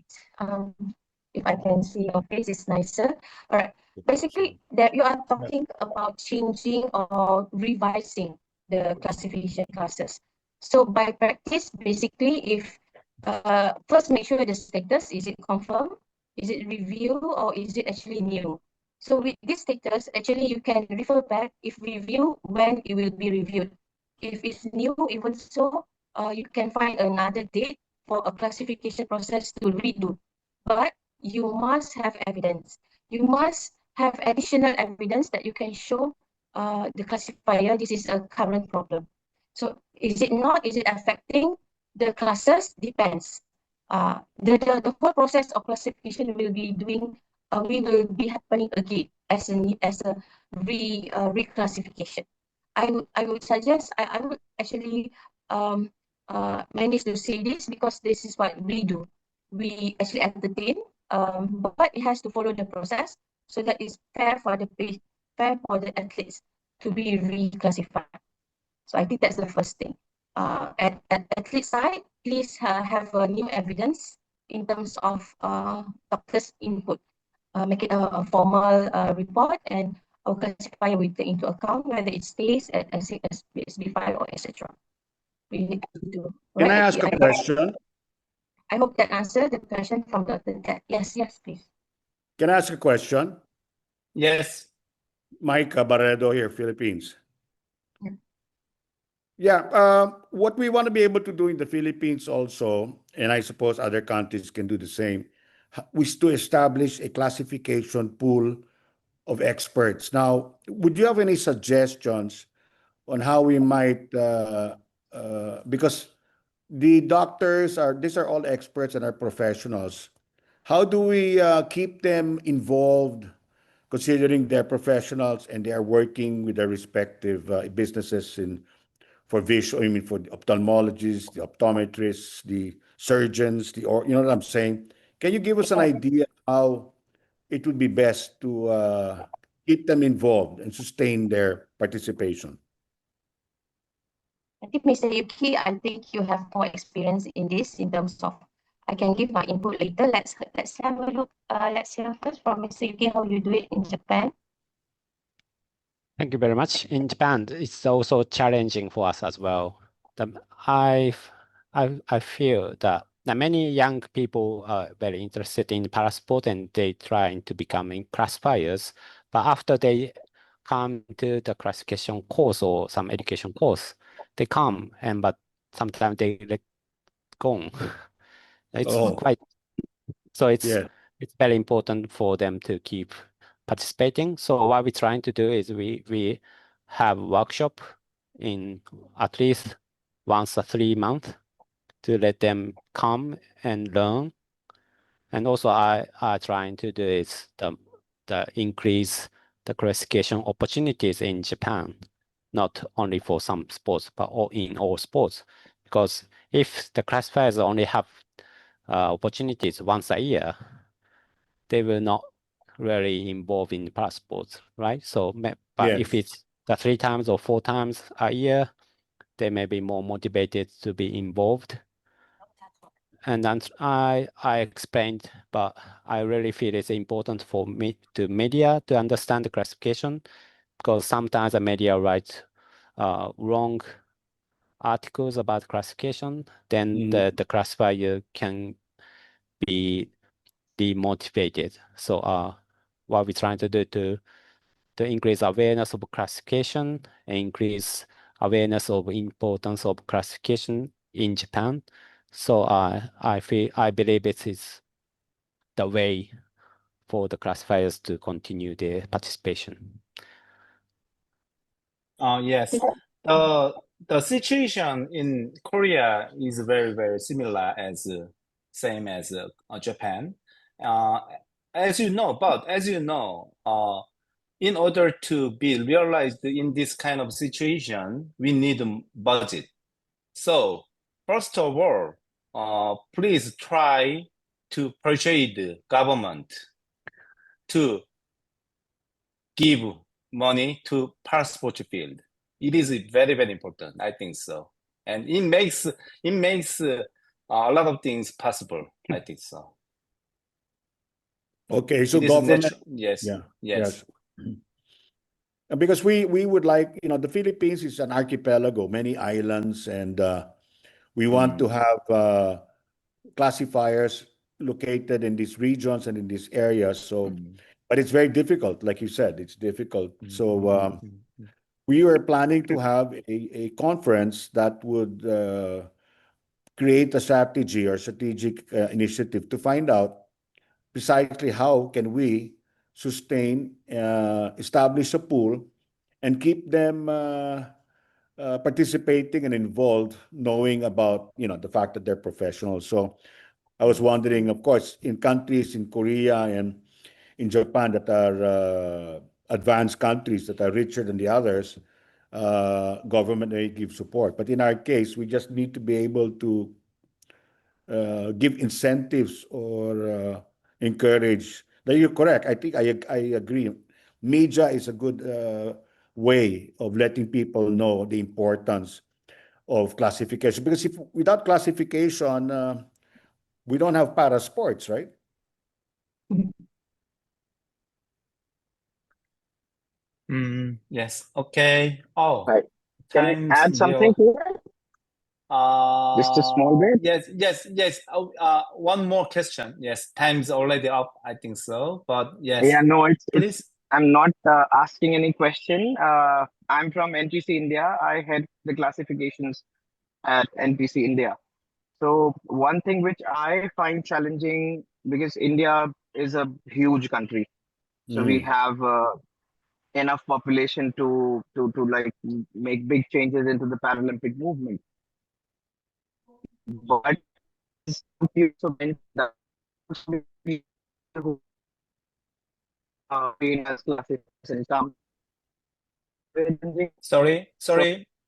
if I can see your face, is nicer. All right. Basically, that you are talking about changing or revising the classification classes. So by practice, basically, if first make sure the status, is it confirmed, is it review, or is it actually new? So with this status, actually you can refer back if review when it will be reviewed. If it's new, even so, you can find another date for a classification process to redo. But you must have evidence. You must have additional evidence that you can show the classifier this is a current problem. So is it not? Is it affecting the classes? Depends. The whole process of classification will be happening again as a reclassification. I would suggest I would actually manage to say this because this is what we do. We actually entertain, but it has to follow the process so that it's fair for the athletes to be reclassified. So I think that's the first thing. At athlete side, please have new evidence in terms of doctor's input. Make it a formal report, and our classifier will take into account whether it stays at SB5 or etc. We need to do. Can I ask a question? I hope that answered the question from Dr. Ted. Yes, please. Can I ask a question? Yes. Mike Barredo here, Philippines. Yeah. Yeah, what we want to be able to do in the Philippines also, and I suppose other countries can do the same, is to establish a classification pool of experts. Now, would you have any suggestions on how we might, because the doctors these are all experts and are professionals. How do we keep them involved, considering they're professionals and they are working with their respective businesses for visual, I mean, for the ophthalmologists, the optometrists, the surgeons, or you know what I'm saying? Can you give us an idea how it would be best to keep them involved and sustain their participation? I think, Mr. Yuki, I think you have more experience in this in terms of, I can give my input later. Let's have a look. Let's hear first from Mr. Yuki how you do it in Japan. Thank you very much. In Japan, it's also challenging for us as well. I feel that many young people are very interested in parasport and they trying to become classifiers. But after they come to the classification course or some education course, they come but sometimes they let go. It's quite so it's very important for them to keep participating. So what we're trying to do is we have workshop in at least once a 3 month to let them come and learn. And also I trying to do is the increase the classification opportunities in Japan, not only for some sports, but in all sports. Because if the classifiers only have opportunities once a year, they will not really involve in parasports, right? So, but if it's the 3 times or 4 times a year, they may be more motivated to be involved. And then I explained, but I really feel it's important for media to understand the classification, because sometimes the media writes wrong articles about classification. Then the classifier can be demotivated. So what we're trying to do to increase awareness of classification and increase awareness of importance of classification in Japan. So I believe it is the way for the classifiers to continue their participation. Yes. The situation in Korea is very, very similar same as Japan. As you know, in order to be realized in this kind of situation, we need a budget. So first of all, please try to persuade the government to give money to parasport field. It is very, very important. I think so, and it makes a lot of things possible. I think so. Okay, so government, yes. Because we would like, the Philippines is an archipelago, many islands, and we want to have classifiers located in these regions and in these areas. So, but it's very difficult, like you said, it's difficult. So we were planning to have a conference that would create a strategy or strategic initiative to find out precisely how can we sustain, establish a pool, and keep them participating and involved, knowing about the fact that they're professionals. So I was wondering, of course, in countries in Korea and in Japan that are advanced countries that are richer than the others, government may give support. But in our case, we just need to be able to give incentives or encourage. Now, you're correct. I think I agree. Media is a good way of letting people know the importance of classification, because if without classification, we don't have para sports, right? Yes. Okay. Oh, Right. Can I add something to it? Just a small bit? Yes. One more question. Yes, time's already up, I think so. But yes. Yeah, no, Please. I'm not asking any question. I'm from NPC India. I head the classifications at NPC India. So one thing which I find challenging, because India is a huge country, so we have enough population to like make big changes into the Paralympic movement. But you also mentioned that who train as classification some Sorry, so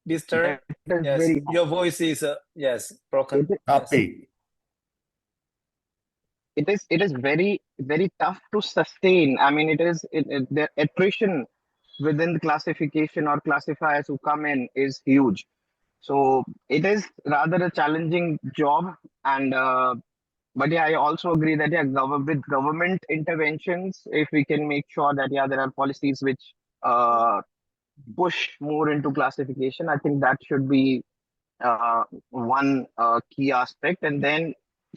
Mister. that is Yes, very your voice is yes broken. Yes. Copy. It is very tough to sustain. I mean, the attrition within the classification or classifiers who come in is huge. So it is rather a challenging job. And but yeah, I also agree that yeah, with government interventions, if we can make sure that yeah, there are policies which push more into classification, I think that should be one key aspect. And then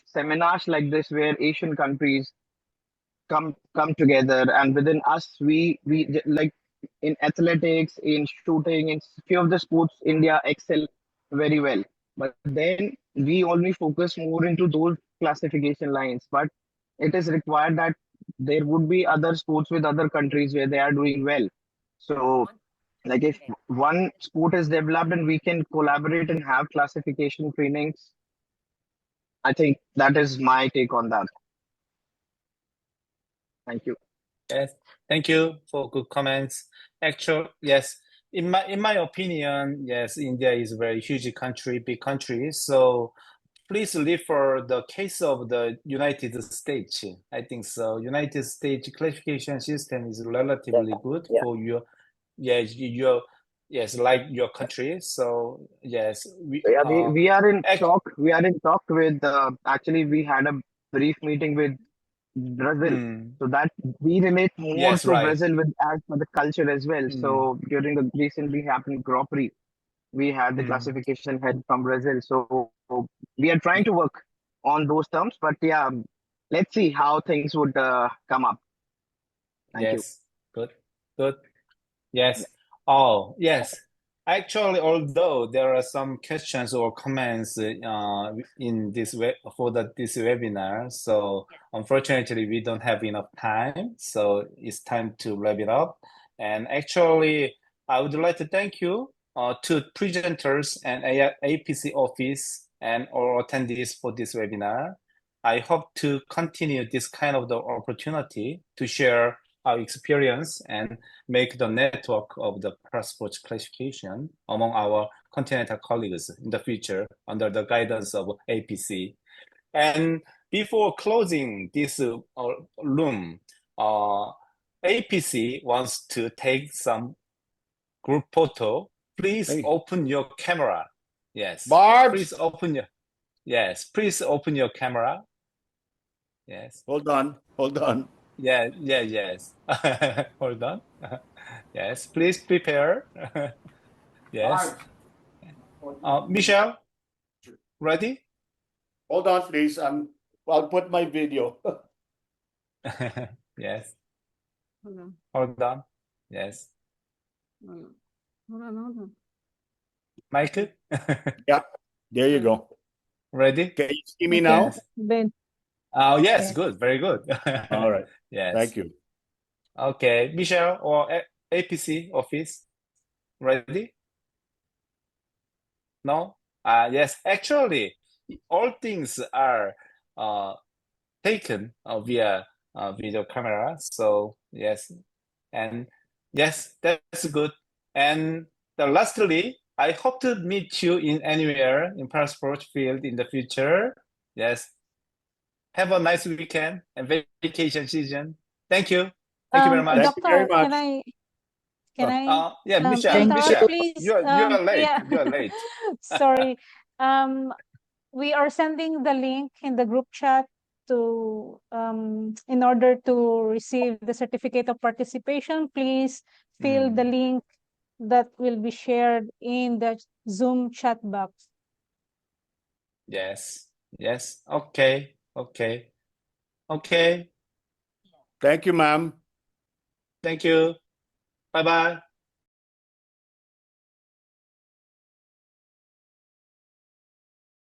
seminars like this where Asian countries come together, and within us we like in athletics, in shooting, in few of the sports India excel very well, but then we only focus more into those classification lines. But it is required that there would be other sports with other countries where they are doing well. So like if one sport is developed and we can collaborate and have classification trainings, I think that is my take on that. Thank you. Yes, thank you for good comments. Actually, yes, in my opinion, yes, India is a very huge country, big country. So please refer the case of the United States. I think so. United States classification system is relatively good for your, yes, like your country. So yes, Yeah, we are in talk. We are in talk with actually we had a brief meeting with Brazil, so that we relate more Yes, to right. Brazil with as for the culture as well. So during the recently happened Grand Prix, we had the classification head from Brazil. So we are trying to work on those terms. But yeah, let's see how things would come up. Thank you. Yes, good. Yes. Oh, yes. Actually, although there are some questions or comments in this this webinar, so unfortunately we don't have enough time. So it's time to wrap it up. And actually, I would like to thank you to presenters and APC office and all attendees for this webinar. I hope to continue this kind of the opportunity to share our experience and make the network of the passport classification among our continental colleagues in the future under the guidance of APC. And before closing this room, APC wants to take some group photo. Please open your camera. Yes. Barbs. Please open your camera. Yes. Hold on. Yes. Hold on. Yes, please prepare. Yes. Michelle, ready? Hold on, please. I'll put my video. Yes. Hold on. Hold on. Yes. Hold on. Michael? Yeah, there you go. Ready? Can you see me now? Ben. Oh, yes, good. Very good. All right. Yes. Thank you. Okay, Michelle or APC office, ready? No? Yes, actually, all things are taken via video camera. So yes, and yes, that's good. And lastly, I hope to meet you in anywhere in passport field in the future. Yes. Have a nice weekend and vacation season. Thank you. Thank you very much. Thank you very Doctor, much. can I Yeah, Michelle. interrupt, please? You are late. Yeah. You are late. Sorry. We are sending the link in the group chat to in order to receive the certificate of participation. Please fill the link that will be shared in the Zoom chat box. Yes. Okay. Thank you, ma'am. Thank you. Bye-bye.